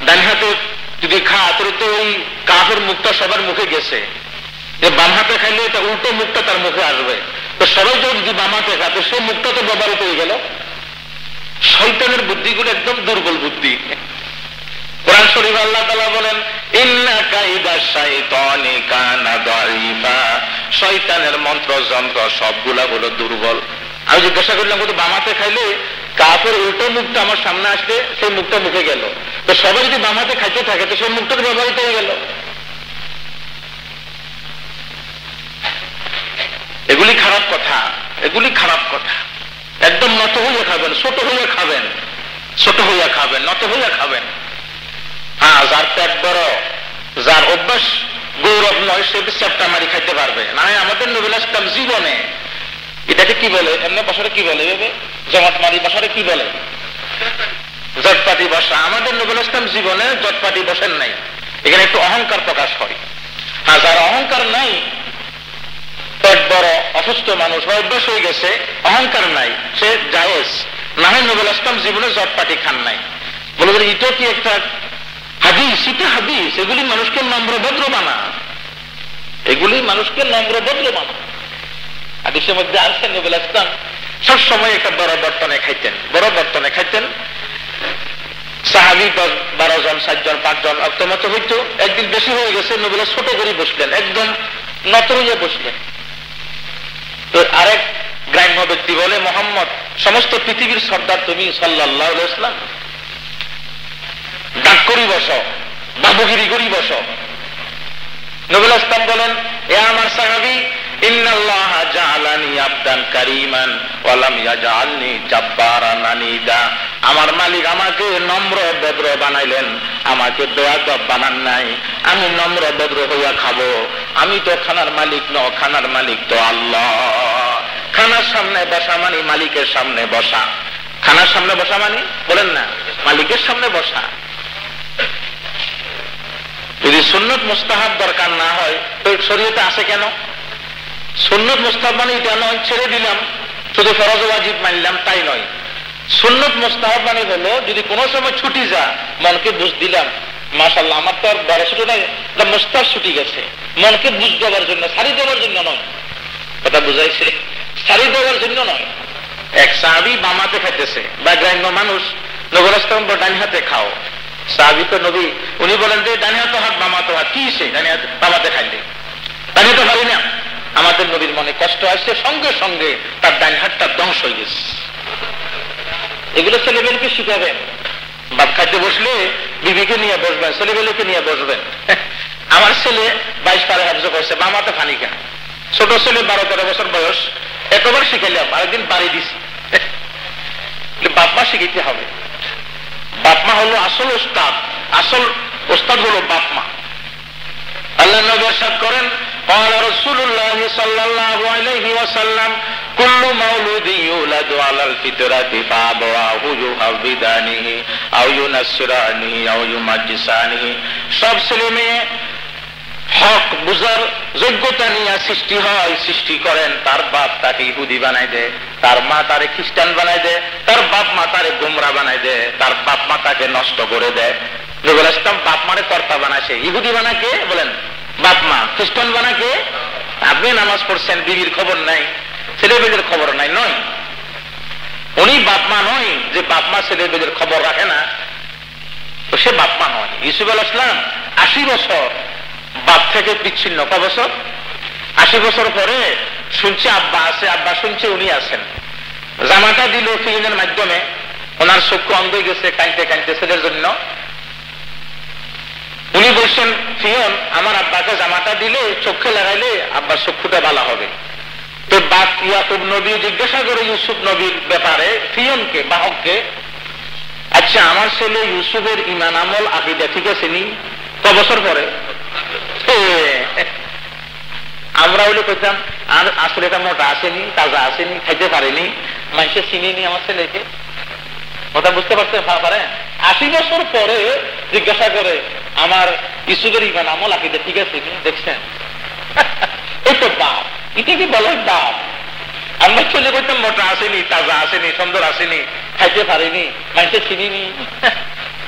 ডান হাতে যদি খা, তোর তো ওই কাফের মুখটা সবার মুখে গেছে, যে বাম হাতে খাইলে এটা উল্টো মুখটা তার মুখে আসবে। তো সবাই যদি বাম হাতে খা, তো সেই মুখটা তো ব্যবহৃত হয়ে গেল। শয়তানের বুদ্ধিগুলো একদম দুর্বল বুদ্ধি। কোরআন শরীফ আল্লাহ তাআলা বলেন, ইন্না কাইদা শাইতানি কানা দাঈফা, শয়তানের মন্ত্র যন্ত্র সবগুলা হলো দুর্বল। আমি জিজ্ঞাসা করলাম, কত বাম হাতে খাইলে কাফের উল্টো মুখটা আমার সামনে আসলে সেই মুখটা মুখে গেল, তো সবাই যদি বাম হাতে খাইতে থাকে তো সেই মুখটা ব্যবহৃত হয়ে গেল। এগুলি খারাপ কথা, এগুলি খারাপ কথা। একদম নত হইয়া খাবেন, ছোট হইয়া খাবেন, ছোট হইয়া খাবেন, নত হইয়া খাবেন। হ্যাঁ, যার পেট বড়, যার অভ্যাস গৌরব নয়, সে চ্যাপ্টা মারি খাইতে পারবে না। আমাদের নবী ইসলাম জীবনে এটাকে কি বলে, এমনি ভাষাটা কি বলে, জমাত মারি ভাষাটা কি বলে, জটপাটি বসা। আমাদের নবী ইসলাম জীবনে জটপাটি বসেন নাই। এখানে একটু অহংকার প্রকাশ হয়। হ্যাঁ, যার অহংকার নাই, পেট বড়, অসুস্থ মানুষ, অভ্যাস হয়ে গেছে, অহংকার নাই, সে জায়েজ না হয়। নবী ইসলাম জীবনে জটপাটি খান নাই। বলে এটা কি একটা হাদিস? এটা হাদিস। এগুলি মানুষকে নম্রভদ্র বানা, এগুলি মানুষকে নম্রভদ্র বানা। হাদিসের মধ্যে আছে নবী ইসলাম সবসময় একটা বড় বর্তনে খাইতেন, বড় বর্তনে খাইতেন। সাহাবী 12 জন, 7 জন, 5 জন অক্তমত হইতো। একদিন বেশি হয়ে গেছে, নবী ছোট করে বসলেন, একদম নত হইয়া বসলেন। তো আরেক গ্রাম্য ব্যক্তি বলে, মোহাম্মদ, সমস্ত পৃথিবীর সর্দার তুমি সাল্লাল্লাহু আলাইহি ওয়াসাল্লাম, ডাক করি বসো, বাবুগিরি করি বসো। নবী ইসলাম বলেন, এ আমার সাহাবী, ইন্নাল্লাহা জাআলানি আবদান কারীমান ওয়া লাম ইয়াজআলনি জাব্বারান আনীদা। আমার মালিক আমাকে নম্র ভদ্র বানাইলেন, আমাকে বেয়াদব বানান নাই। আমি নম্র ভদ্র হইয়া খাবো। আমি তো খানার মালিক ন, খানার মালিক তো আল্লাহ। খানার সামনে বসা মানে মালিকের সামনে বসা। খানার সামনে বসা মানে বলেন না, মালিকের সামনে বসা। যদি সুন্নত মুস্তাহাব দরকার না হয় তো শরীয়তে আসে কেন? সুন্নত মুস্তাহাব মানে এটা নয় ছেড়ে দিলাম, শুধু ফরজ ওয়াজিব মানলাম, তাই নয়। সুন্নত মুস্তাহাব মানে হলো, যদি কোনো সময় ছুটি যা, মনকে বুঝ দিলাম, মাশাআল্লাহ আমার তো আর 12 ছুটি নাই, মুস্তাহাব ছুটি গেছে, মনকে বুঝ দেওয়ার জন্য, সারি দেওয়ার জন্য নয়। কথা বুঝাইছে? সারি দেওয়ার জন্য নয়। এক সাহাবী বামাতে খাইতেছে, বা গ্রাম্য মানুষ নবী রাসূল ডান হাতে খাও, সাহাবী তো নবী, উনি বলেন যে ডান হাতে হাত বামাতে হাত, কি সে ডান হাতে বামাতে খাইলে ডান হাতে পারি না। আমাদের নবীর মনে কষ্ট আসছে, সঙ্গে সঙ্গে তার ডান হাতটা ধ্বংস হয়ে গেছে। এগুলো ছেলেমেয়েকে শিখাবেন। বাপ খাইতে বসলে বিবিকে নিয়ে বসবেন, ছেলেমেয়েকে নিয়ে বসবেন। আমার ছেলে 22 পারে হাফজ করছে, বামাতে ফানি খান। ছোট ছেলে 12-13 বছর বয়স, এতবার শিখাইলাম, আরেকদিন বাড়ি দিছি। বাপমা শিখাইতে হবে। বাপমা হলো আসল ওস্তাদ, আসল ওস্তাদ হলো বাপমা। আল্লাহ নবী ইরশাদ করেন, قال رسول الله صلى الله عليه وسلم كل مولود يولد على الفطرة فأبواه يهودانه أو ينصرانه أو يمجسانه। সব ছেলে মেয়ে হক বুঝার যোগ্যতা নিয়ে সৃষ্টি হয়, সৃষ্টি করেন, তার বাপ তাকে ইহুদি বানাই দেয়, তার মা তারে খ্রিস্টান বানাই দেয়, তার বাপ মা তারে গোমরা বানাই দেয়, তার বাপ মা তাকে নষ্ট করে দেয়। নবী ইসলাম বাপ মারে কর্তা বানাইছে। ইহুদি বানাকে বলেন বাপ মা, খ্রিস্টান বানাকে আপনি নামাজ পড়ছেন, বিবির খবর নাই, ছেলেমেয়েদের খবর নাই, নয়। উনি বাপ মা নয় যে বাপ মা ছেলেমেয়েদের খবর রাখে না, তো সে বাপ মা নয়। ইউসুফ আলাইহিস সালাম 80 বছর বাপ থেকে বিচ্ছিন্ন। ক বছর? 80 বছর পরে শুনছে আব্বা আছে, আব্বা শুনছে উনি আছেন। জামাটা দিল ফিরিনের মাধ্যমে, ওনার চক্ষু অন্ধ হয়ে গেছে, কাঁদতে কাঁদতে ছেলের জন্য। উনি বলছেন, ফিয়ন আমার আব্বাকে জামাটা দিলে, চক্ষে লাগাইলে আব্বার চক্ষুটা ভালো হবে। তো বাপ ইয়াকুব নবী জিজ্ঞাসা করে ইউসুফ নবীর ব্যাপারে ফিয়নকে, বাহককে, আচ্ছা আমার ছেলে ইউসুফের ঈমান আমল আকীদা ঠিক আছে নি? ক বছর পরে? আমরা হইলে কইতাম আর আসলে এটা মোটা আসেনি, তাজা আসেনি, খাইতে পারেনি, মানুষে চিনিনি আমার ছেলেকে। কথা বুঝতে পারছেন? পারে 80 বছর পরে জিজ্ঞাসা করে আমার ইউসুফের ঈমান আমল আকীদা ঠিক আছে নি? দেখছেন, এই তো বাপ, এটা কি বলে বাপ। আমরা চলে কইতাম মোটা আসেনি, তাজা আসেনি, সুন্দর আসেনি, খাইতে পারেনি, মানুষে চিনিনি।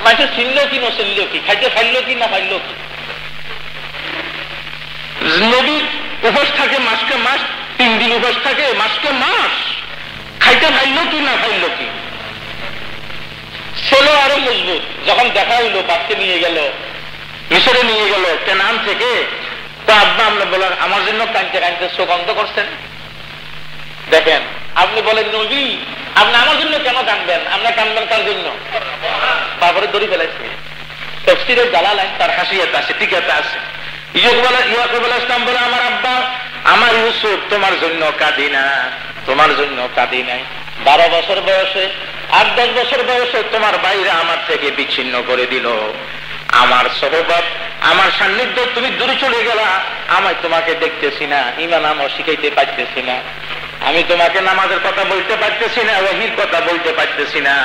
মানুষে চিনলো কি না চিনলো কি, খাইতে খাইলো কি না খাইলো কি। নবীর উপোস থাকে মাসকে মাস, 3 দিন উপোস থাকে মাসকে মাস, খাইতে খাইলো কি না খাইলো কি। ছেলে আরো মজবুত, যখন দেখা হইলো বাপকে নিয়ে গেল, মিশরে নিয়ে গেল কেনান থেকে, তো আব্বা আপনি বলেন আমার জন্য কাঁদতে কাঁদতে চোখ অন্ধ করছেন। দেখেন, আপনি বলেন নবী আপনি আমার জন্য কেন কাঁদবেন, আপনি কাঁদবেন কার জন্য? বাপরে দড়ি ফেলাইছে। তাফসীরে জালালাইন তার হাসিয়াতে আছে, টিকাতে আছে। ইয়াকুব আলাইহিস সালাম বলে আমার আব্বা, আমার ইউসুফ তোমার জন্য কাঁদি না, তোমার জন্য কাঁদি নাই। 12 বছর বয়সে, 8-10 বছর বয়সে তোমার বাইরে আমার থেকে বিচ্ছিন্ন করে দিল। আমার সহবত, আমার সান্নিধ্য তুমি দূরে চলে গেলা, আমি তোমাকে দেখতেছি না, ঈমান আমল শিখাইতে পারতেছি না, আমি তোমাকে নামাজের কথা বলতে পারতেছি না, ওহীর কথা বলতে পারতেছি না।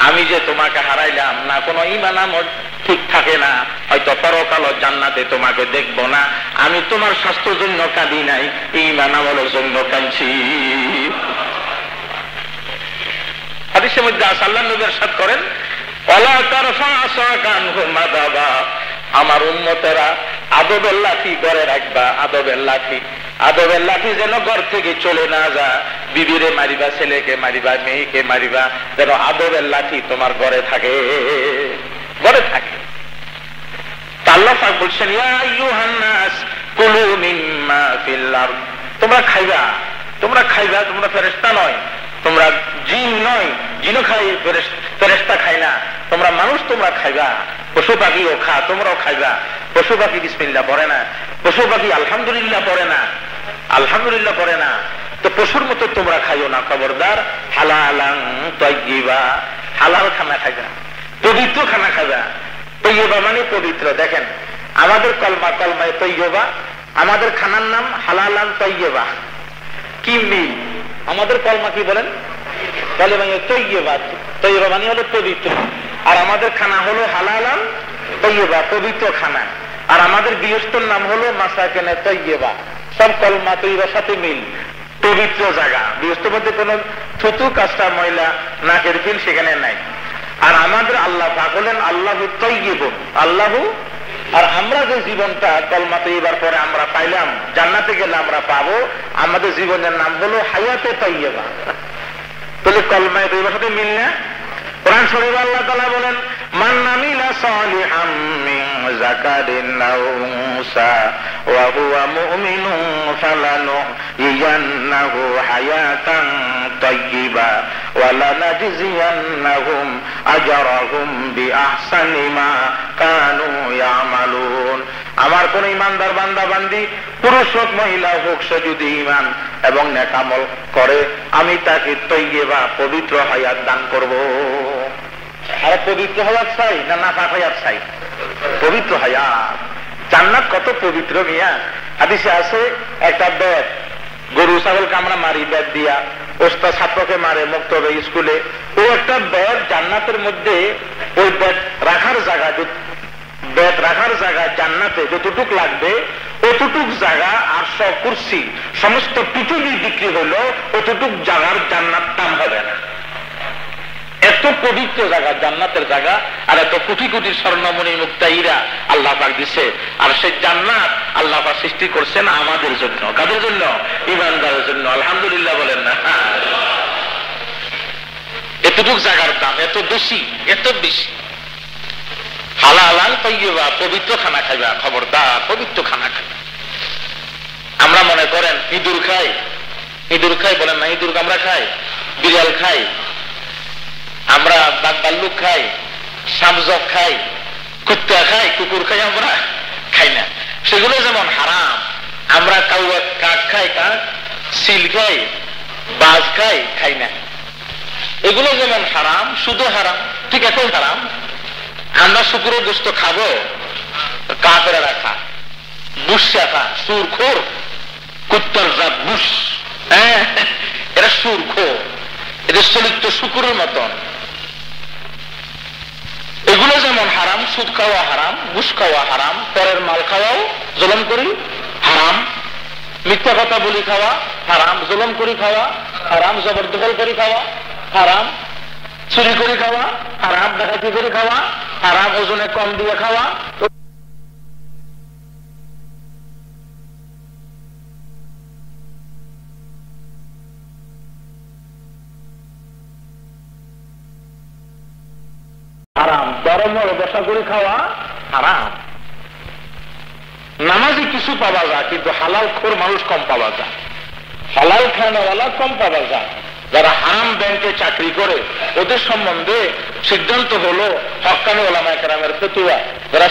আমি যে তোমাকে হারাইলাম, না কোনো ঈমান আমল ঠিক থাকে না, হয়তো পরকাল জান্নাতে তোমাকে দেখবো না। আমি তোমার স্বাস্থ্যের জন্য কাঁদি নাই, ঈমান আমলের জন্য কাঁদছি। হাদিসের মধ্যে আল্লাহর নবী ইরশাদ করেন, ওয়ালা তারফা আসাকা আনহুম আযাবা, আমার উম্মতেরা আদবের লাঠি ঘরে রাখবা, আদবের লাঠি, আদবের লাঠি যেন ঘর থেকে চলে না যা। বিবিরে মারিবা, ছেলেকে মারিবা, মেয়েকে মারিবা, যেন আদবের লাঠি তোমার ঘরে থাকে, ঘরে থাকে। আল্লাহ পাক বলছেন, ইয়া আইয়ুহান নাস কুলু মিম্মা ফিল আরদ, তোমরা খাইবা, তোমরা খাইবা, তোমরা ফেরেশতা নয়, তোমরা জিন নয়, জিনও খাই, ফেরেশতা খায় না, তোমরা মানুষ, তোমরা খাইবা। পশু পাখিও খা, তোমরাও খাইবা। পশু পাখি বিসমিল্লাহ পড়ে না, পশু পাখি আলহামদুলিল্লাহ পড়ে না, আলহামদুলিল্লাহ পড়ে না, তো পশুর মতো তোমরা খাইও না, খবরদার। হালালান তাইয়্যিবা, হালাল খানা খাইবা, পবিত্র খানা খাইবা। তাইয়্যিবা মানে পবিত্র। দেখেন আমাদের কলমায় তাইয়্যিবা, আমাদের খানার নাম হালালান তাইয়্যিবা। কি মিল? আমাদের কলমা কি বলেন? কালেমা তাইয়্যিবা, তাইয়্যিবা মানে হলো পবিত্র, আর আমাদের খানা হলো হালালান তাইয়্যিবা, পবিত্র খানা। আর আমাদের গৃহস্থর নাম হলো মাসাকিনে তাইয়্যিবা। সব কলমা তাইয়্যিবার সাথে মিল, পবিত্র জায়গা। গৃহস্থের মধ্যে কোন থুতু কাঁচা ময়লা নাকের ফিল সেখানে নাই। আর আমাদের আল্লাহ পাক বলেন আল্লাহু তাইয়্যিবুন, আল্লাহু আর আমরা যে জীবনটা কলমাতে এবার পরে আমরা পাইলাম, জান্নাতে গেলে আমরা পাবো, আমাদের জীবনের নাম হলো হায়াতে তাইয়্যিবা। তাহলে কলমায় এবার সাথে মিল না? কোরআন শরীফে আল্লাহ তাআলা বলেন, মান আমিলা সালিহাম মিন যাকারিন আও উনসা ওয়া হুয়া মুমিনুন ফালানুহইয়ান্নাহু হায়াতান তাইয়্যিবা ওয়া লানাজজিয়ান্নাহুম আজরাহুম বিআহসানি মা কানু ইয়ামালুন। আমার কোন ইমানদার বান্দা বান্দি, পুরুষ হোক মহিলা হোক, সে যদি ঈমান এবং নেক আমল করে, আমি তাকে তাইয়্যিবা পবিত্র হায়াত দান করব। আর পবিত্র হায়াত চাই না নাপাক হায়াত চাই? পবিত্র হায়াত। জান্নাত কত পবিত্র মিয়া। হাদিসে আছে, একটা বেদ, গরু ছাগলকে আমরা মারি বেদ দিয়া, ওস্তাদ ছাত্রকে মারে মুক্তবে স্কুলে, ও একটা বেদ জান্নাতের মধ্যে, ওই বেদ রাখার জায়গা, বেদ রাখার জায়গা জান্নাতে যতটুক লাগবে অতটুক জায়গা আর সব কুরসি সমস্ত পৃথিবী বিক্রি হলো, অতটুক জায়গার জান্নাত দাম হবে না। এত পবিত্র জায়গা, জান্নাতের জায়গা, আর এত কোটি কোটি স্বর্ণমণি মুক্তা হীরা আল্লাহ পাক দিছে। আর সেই জান্নাত আল্লাহ পাক সৃষ্টি করছেন আমাদের জন্য। কাদের জন্য? ঈমানদারের জন্য। আলহামদুলিল্লাহ বলেন না? এতটুক জায়গার দাম এত বেশি, এত বেশি। হালাল তাইয়্যিবা, পবিত্র খানা খাইবা, খবরদার পবিত্র খানা খাইবা। আমরা মনে করেন ইঁদুর খাই, ইঁদুর খাই বলেন না? ইঁদুর আমরা খাই, বিড়াল খাই, আমরা বাঘ ভাল্লুক খাই, শামজক খাই, কুত্তা খাই, কুকুর খাই, আমরা খাই না। সেগুলো যেমন হারাম, আমরা কাক খাই, কাক, সিল খাই, বাজ খাই, খাই না। এগুলো যেমন হারাম, শুধু হারাম, ঠিক একই হারাম। আমরা শুকুরের গোস্ত খাবো, কাফেরা রাখা, বুশ রাখা, সুরখোর, কুত্তার জাত বুশ, হ্যাঁ, এরা সুরখোর, এদের চরিত্র শুকুরের মতন। এগুলো যেমন হারাম, সুদ খাওয়া হারাম, ঘুষ খাওয়া হারাম, পরের মাল খাওয়াও জুলুম করি হারাম, মিথ্যা কথা বলি খাওয়া হারাম, জুলুম করি খাওয়া হারাম, জবরদখল করি খাওয়া হারাম, চুরি করে খাওয়া হারাম, ডাকাতি করে খাওয়া হারাম, ওজনে কম দিয়ে খাওয়া হারাম, গরমে বসা করে খাওয়া হারাম। নামাজি কিছু পাওয়া যায়, কিন্তু হালাল খোর মানুষ কম পাওয়া যায়, হালাল খানাওয়ালা কম পাওয়া যায়। যারা হারাম ব্যাংকে চাকরি করে ওদের সম্বন্ধে সিদ্ধান্ত হলো হক্কানি ওলামায়ে কেরামের ফতোয়া, যারা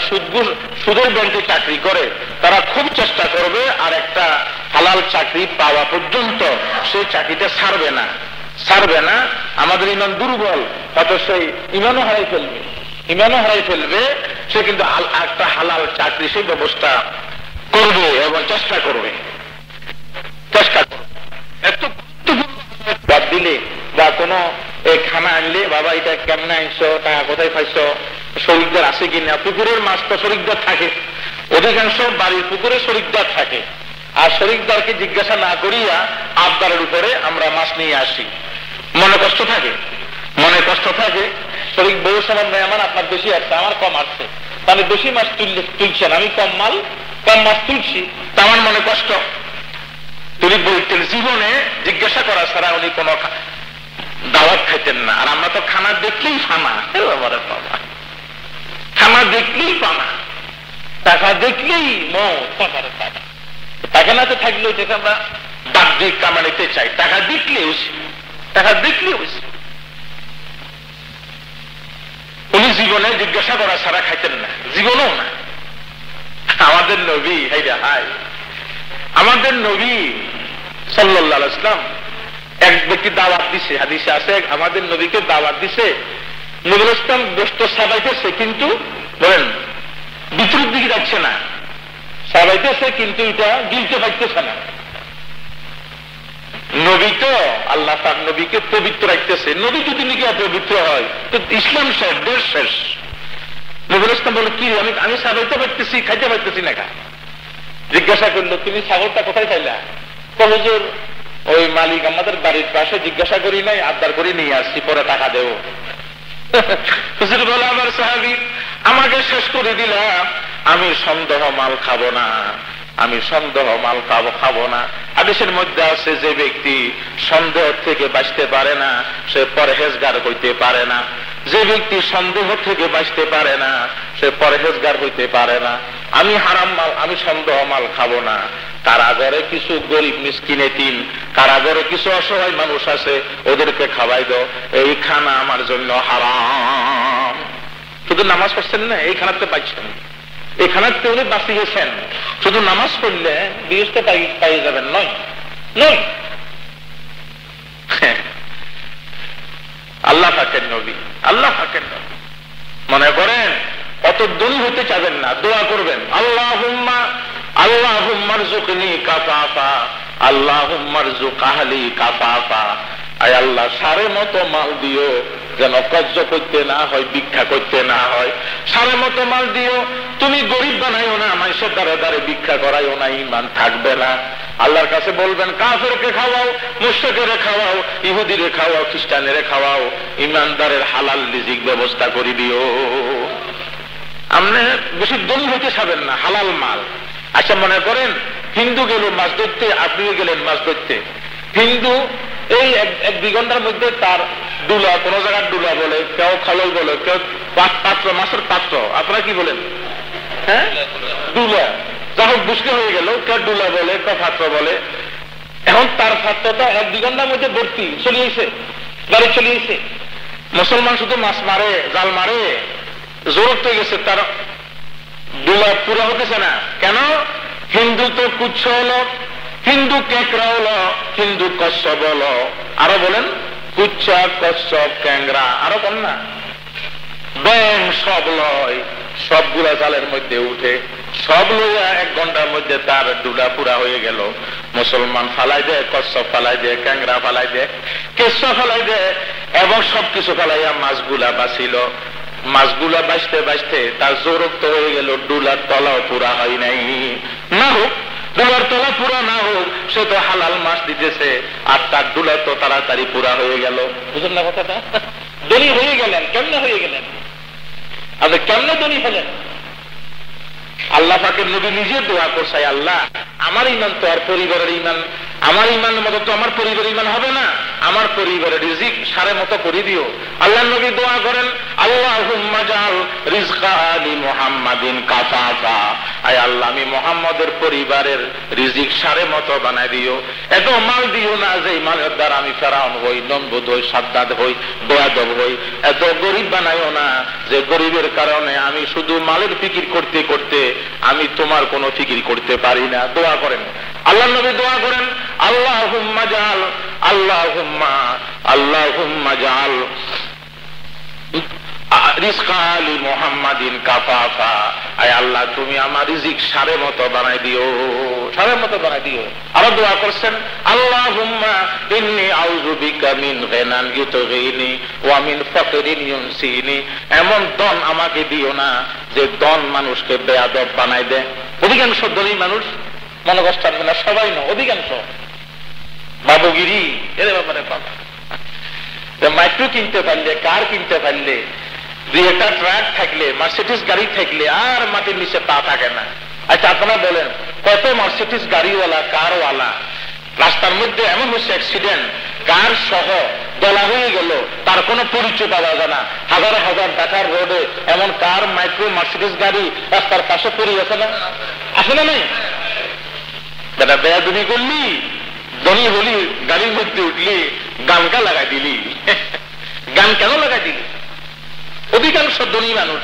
সুদের ব্যাংকে চাকরি করে তারা খুব চেষ্টা করবে আর একটা হালাল চাকরি পাওয়া পর্যন্ত সেই চাকরিটা ছাড়বে না, ছাড়বে না। আমাদের ইমান দুর্বল, হয়তো সেই ইমানও হারাই ফেলবে, ইমানও হারাই ফেলবে, সে কিন্তু একটা হালাল চাকরি সেই ব্যবস্থা করবে এবং চেষ্টা করবে, চেষ্টা করবে। এত বাদ দিলে বা কোনো খানা আনলে, বাবা এটা কেমনে আনছো, টাকা কোথায় পাইছো, শরিকদার আছে কিনা, পুকুরের মাছ তো শরিকদার থাকে, অধিকাংশ বাড়ির পুকুরে শরিকদার থাকে, আর শরিকদারকে জিজ্ঞাসা না করিয়া আবদারের উপরে আমরা মাছ নিয়ে আসি, মনে কষ্ট থাকে, মনে কষ্ট থাকে। শরিক বউ সমান নয়, আমার আপনার বেশি আসছে, আমার কম আসছে, তাহলে বেশি মাছ তুলছেন, আমি কম মাছ তুলছি, তা আমার মনে কষ্ট। তিনি বলতেন জীবনে জিজ্ঞাসা করা ছাড়া উনি কোন দাওয়াত খাইতেন না। আর আমরা তো খানা দেখলেই ফানা, বাবা খানা দেখলেই ফানা, টাকা দেখলেই টাকা না তো থাকলেও যেটা আমরা বাহ্যিক কামানিতে চাই, টাকা দেখলে টাকা দেখলে উনি জীবনে জিজ্ঞাসা করা ছাড়া খাইতেন না, জীবনেও না। আমাদের নবী, আমাদের নবী সাল্লাল্লাহু আলাইহি ওয়াসাল্লাম এক ব্যক্তি দাওয়াত দিছে, হাদিসে আছে, আমাদের নবীকে দাওয়াত দিছে, নবী ইসলাম গোশত সাবাইতেছে, কিন্তু বলেন বিপরীত দিকে যাচ্ছে না, সাবাইতেছে কিন্তু এটা গিলতে পারতেছে না। নবী তো আল্লাহ তার নবীকে পবিত্র রাখতেছে, নবী যদি নাকি অপবিত্র হয় তো ইসলাম শেষ, দেশ শেষ। নবী ইসলাম বলে কি আমি সাবাইতে পারতেছি, খাইতে পারতেছি না। জিজ্ঞাসা করলো তুমি ছাগলটা কোথায় খাইলা? হুজুর ওই মালিক আমাদের বাড়ির পাশে, জিজ্ঞাসা করি নাই, আবদার করে নিয়ে আসছি, পরে টাকা দেবো। হুজুর বলে আমার সাহাবী আমাকে শেষ করে দিলাম, আমি সন্দেহ মাল খাবো না, আমি সন্দেহ মাল খাবো না। হাদিসের মধ্যে আছে যে ব্যক্তি সন্দেহ থেকে বাঁচতে পারে না সে পরহেজগার হইতে পারে না, যে ব্যক্তি সন্দেহ থেকে বাঁচতে পারে না সে পরহেজগার হইতে পারে না। আমি হারাম মাল, আমি সন্দেহ মাল খাবো না। কারাগারে কিছু গরিব মিসকিন এতিম, কারাগারে কিছু অসহায় মানুষ আছে, ওদেরকে খাওয়াই দাও, এই খানা আমার জন্য হারাম। শুধু নামাজ পড়ছেন না, এই খানাতে পাইছেন, এই খানাতে উনি বাঁচিয়েছেন। শুধু নামাজ পড়লে বিয়েতে পাই যাবেন নয়, নয়। আল্লাহ পাকের নবী, আল্লাহ পাকের নবী। মনে করেন অত ধনী হতে চাবেন না, দোয়া করবেন আল্লাহুম্মা আল্লাহুম্মারযুকনি কাফাফা, আল্লাহুম্মারযুক আহলি কাফাফা। আয় আল্লাহ সারে মতো মাল দিও, যেন কর্জ করতে না হয়, ভিক্ষা করতে না হয়। সারে মতো মাল দিও, তুমি গরিব বানাইও না, মানুষের দ্বারে দ্বারে ভিক্ষা করাইও না, ইমান থাকবে না। আল্লাহর কাছে বলবেন কাফেরকে খাওয়াও, মুশরিকের খাওয়াও, ইহুদিরে খাওয়াও, খ্রিস্টানেরে খাওয়াও, ইমানদারের হালাল রিজিক ব্যবস্থা করে দিও। আপনি বেশি ধনী হইতে চাবেন না, হালাল মাল। আচ্ছা মনে করেন হিন্দু গেল মাছ ধরতে, আপনিও গেলেন মাছ ধরতে। হিন্দু এই এক দুই ঘন্টার মধ্যে তার ডুলা, কোন জায়গার ডুলা বলে, কেউ খালই বলে, কেউ পাত্র, মাছের পাত্র, আপনারা কি বলেন? হ্যাঁ, ডুলা। যা হোক বুঝতে হয়ে গেল, কেউ ডুলা বলে, কেউ পাত্র বলে। এখন তার পাত্রটা এক দুই ঘন্টার মধ্যে ভর্তি চলিয়েছে, গাড়ি চলিয়েছে। মুসলমান শুধু মাছ মারে, জাল মারে, জোর হয়ে গেছে, তার ডুলা পুরা হতেছে না। কেন? হিন্দু তো কুচ্ছ হলো, হিন্দু কেকড়া হলো, হিন্দু কশ্যপ হলো, আরো বলেন কুচ্ছা, কশ্যপ, ক্যাংরা, আরো বল না, ব্যাং সব লয়, সবগুলা জালের মধ্যে উঠে, সব লইয়া এক ঘন্টার মধ্যে তার ডুলা পুরা হয়ে গেল। মুসলমান ফালাই দেয়, কশ্যপ ফালাই দেয়, ক্যাংরা ফালাই দেয়, কেঁচা ফালাই দেয়, এবং সবকিছু ফালাইয়া মাছগুলা বাঁচিল। মাছগুলা বাঁচতে বাঁচতে তার জোরক্ত হয়ে গেল, ডুলার তলাও পুরা হয় নাই। না হোক ডুলার তলা পুরা না হোক, সে তো হালাল মাছ দিতেছে, আর তার ডুলা তো তাড়াতাড়ি পুরা হয়ে গেল। বুঝলেন না কথাটা? ধনী হয়ে গেলেন, কেমনে হয়ে গেলেন? আপনি কেমনে ধনী হলেন? আল্লাহ পাকের নবী নিজে দোয়া করছে, আল্লাহ আমার ইমান তো আর পরিবারের ইমান, আমার ইমানের মতো তো আমার পরিবারের ইমান হবে না, আমার পরিবারের রিজিক সারে মতো করে দিও। আল্লাহ নবী দোয়া করেন আল্লাহুম্মা জাল রিজকা আলি মুহাম্মাদিন কাফাফা, আয় আল্লাহ আমি মুহাম্মদের পরিবারের রিজিক সারে মতো বানাই দিও। এত মাল দিও না যে মালের দ্বারা আমি ফেরাউন হই, নমরুদ হই, সাদ্দাদ হই, বেয়াদব হই। এত গরিব বানাইও না যে গরিবের কারণে আমি শুধু মালের ফিকির করতে করতে আমি তোমার কোনো ফিকির করতে পারি না। দোয়া করেন, আল্লাহ নবী দোয়া করেন আল্লাহুম্মা জাল, আল্লাহুম্মা জাল রিজকা আলি মুহাম্মাদিন কাফাফা, আয় আল্লাহ তুমি আমার রিজিক সারে মতো বানাই দিও, সারে মতো বানাই দিও। আরো দোয়া করছেন আল্লাহুম্মা ইন্নী আউযু বিকা মিন গিনান ইউতগিনি ওয়া মিন ফাকরিন ইউনসিনি, এমন দন আমাকে দিও না যে দন মানুষকে বেয়াদব বানাই দেয়। অধিকাংশ ধনী মানুষ, মনে কষ্ট আনবে না, সবাই না, অধিকাংশ বাবুগিরি, এর ব্যাপারে বাবা মাইক্রো কিনতে পারলে, কার কিনতে পারলে, দুই একটা ট্রাক থাকলে, মার্সিডিস গাড়ি থাকলে আর মাটির নিচে পা থাকে না। আচ্ছা আপনারা বলেন কত মার্সিডিস গাড়িওয়ালা, কারওয়ালা রাস্তার মধ্যে এমন হচ্ছে অ্যাক্সিডেন্ট, কার সহ দলা হয়ে গেল, তার কোনো পরিচয় পাওয়া যায় না। হাজার হাজার ঢাকার রোডে এমন কার, মাইক্রো, মার্সিডিস গাড়ি রাস্তার পাশে পড়ে আছে না, আছে না নাই? বেটা বেয়াদবি করলি, ধনী হলি, গাড়ির মধ্যে উঠলি, গানকা লাগাই দিলি। গান কেন লাগাই দিলি? অধিকাংশ ধনী মানুষ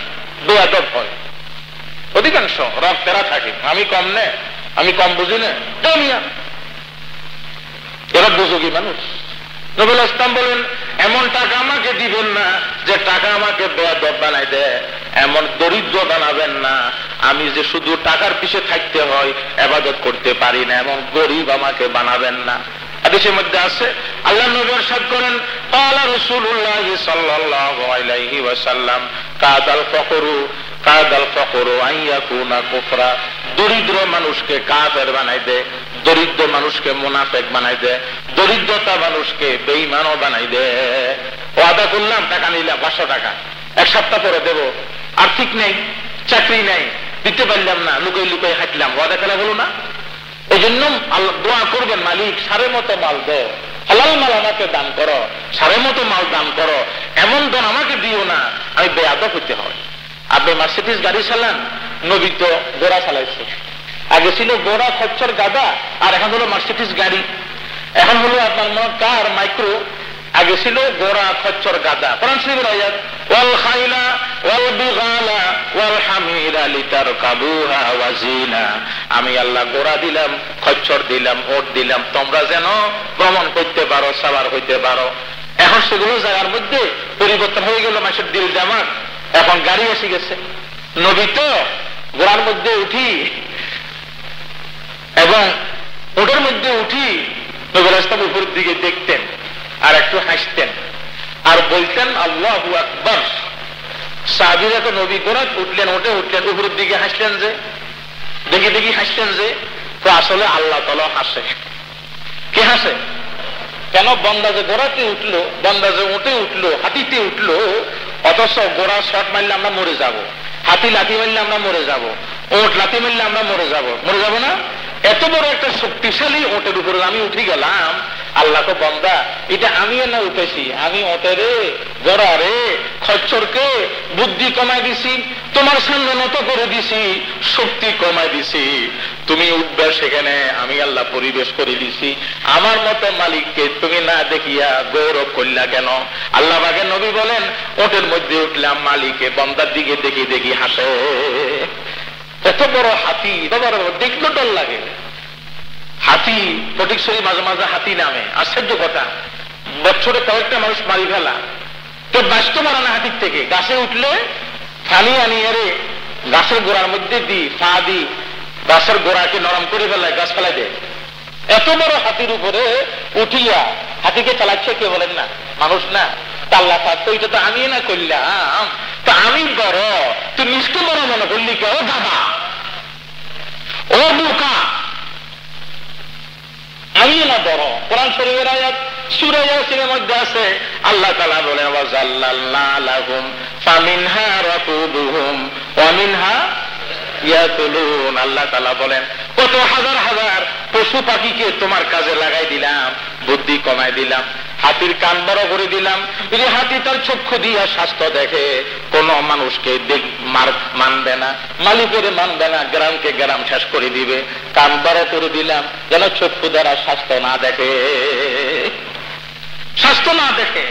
বেয়াদব হয়, অধিকাংশ রব তেরা থাকে, আমি কম নে, আমি কম বুঝি না, এরা বুঝুকি মানুষ। নবী ইসলাম বলেন এমন টাকা আমাকে দিবেন না যে টাকা আমাকে বেয়াদব বানাই দেয়, এমন দরিদ্র বানাবেন না আমি যে শুধু টাকার পিছে থাকতে হয়, ইবাদত করতে পারি না, এমন গরিব আমাকে বানাবেন না। হাদিসের মধ্যে আছে আল্লাহ নবী ইরশাদ করেন ক্বালা রাসূলুল্লাহ সাল্লাল্লাহু আলাইহি ওয়াসাল্লাম কাদাল ফাকরু আন ইয়াকুনা কুফরা, দরিদ্র মানুষকে কাফের বানাই দেয়, দরিদ্র মানুষকে মুনাফিক বানাই দেয়, দরিদ্রতা মানুষকে বেঈমানও বানাই দেয়। ওয়াদা করলাম টাকা নিলাম 500 টাকা, এক সপ্তাহ পরে দেব, আর্থিক নেই, চাকরি নেই, দিতে পারলাম না, লুকাই লুকাই হাঁটলাম, ওয়াদা খেলা হলো না। এই জন্য আল্লাহ দোয়া করবেন, মালিক সারের মতো মাল দো, হালাল মাল আমাকে দান করো, সারের মতো মাল দান করো, এমন দান আমাকে দিও না আমি বেয়াদব হতে হয়। আপনি মার্সিডিজ গাড়ি চালান, নবী তো ঘোড়া চালাইছে। আগে ছিল ঘোড়া, খচ্চর, গাদা, আর এখন হলো মার্সিডিজ গাড়ি, এখন হলো আপনার কার, মাইক্রো। আগে ছিল ঘোড়া, খচ্চর, গাদা। কোরআন শরীফের আয়াত, ওয়াল খাইলা ওয়াল বিগালা ওয়াল হামিরা লিতারকাবুহা ওয়া জিনা। আমি আল্লাহ ঘোড়া দিলাম, খচ্চর দিলাম, ওট দিলাম, তোমরা যেন ভ্রমণ করতে পারো, সাওয়ার হইতে পারো। এখন সেগুলো জায়গার মধ্যে পরিবর্তন হয়ে গেল, মানুষের দিল জামাত, এখন গাড়ি এসে গেছে। নবী তো ঘোড়ার মধ্যে উঠি এবং ওটার মধ্যে উঠি নবী রাস্তা উপরের দিকে দেখতেন আর একটু হাসতেন আর বলতেন আল্লাহু আকবার। সাহাবীরা তো নবী ঘোড়া উঠলেন, ওটে উঠলেন, উপরের দিকে হাসলেন, যে দেখি দেখি হাসলেন, যে তো আসলে আল্লাহ তাআলা হাসে। কে হাসে? কেন? বান্দা যে ঘোড়াতে উঠলো, বান্দা যে উঠে উঠলো, হাতিতে উঠলো, অথচ ঘোড়া শট মারলে আমরা মরে যাব, হাতি লাথি মারলে আমরা মরে যাব, ওট লাথি মারলে আমরা মরে যাব, মরে যাব না? এত বড় একটা শক্তিশালী ওটের উপরে আমি উঠে গেলাম। আল্লাহ তো বান্দা, এটা আমি না উঠেছি, আমি ওটেরে, ঘোড়ারে, খচ্চরকে বুদ্ধি কমাই দিছি, তোমার সামনে নত করে দিছি, শক্তি কমাই দিছি, তুমি উঠবে সেখানে আমি আল্লাহ পরিবেশ করে দিছি। আমার মতো মালিককে তুমি না দেখিয়া গৌরব করলা কেন? আল্লাহ পাকের নবী বলেন, ওটের মধ্যে উঠলাম, মালিকে বান্দার দিকে দেখি দেখি হাসে। এত বড় হাতি, বাবার দেখলো ডর লাগে। হাতি ফটিকছড়ি মাঝে মাঝে হাতি নামে, আশ্চর্য কথা, বছরে কয়েকটা মানুষ মারি ফেলা, তো বাঁচতে পারে না হাতির থেকে। গাছে উঠলে ফানি আনি এরে গাছের গোড়ার মধ্যে দি ফা দি গাছের গোড়াকে নরম করে ফেলায়, গাছ ফেলাই দেয়। এত বড় হাতির উপরে উঠিয়া হাতিকে চালাচ্ছে কে বলেন না? মানুষ না। আল্লাহ থাকতো, এটা তো আমি না করলাম, তা আমি বড়, তুই নিষ্ঠ বড় মনে করলি কে? ও দাদা, ও বোকা, আমি না বড়। কোরআন শরীফের আয়াত সূরা ইয়াসিনের মধ্যে আছে, আল্লাহ তাআলা বলেন, ওয়া যাল্লালনা লাহুম ফামিনহা রাকুবুহুম ওয়া মিনহা ইয়াকুলুন। আল্লাহ তাআলা বলেন, কত হাজার হাজার পশু পাখিকে তোমার কাজে লাগাই দিলাম, বুদ্ধি কমাই দিলাম, হাতির কান বড় করে দিলাম। যদি হাতি তার চক্ষু দিয়া স্বাস্থ্য দেখে, কোন মানুষকে মানবে না, মালিকের মানবে না, গ্রামকে গ্রাম শেষ করে দিবে। কান বড় করে দিলাম যেন চক্ষু দ্বারা স্বাস্থ্য না দেখে, স্বাস্থ্য না দেখে।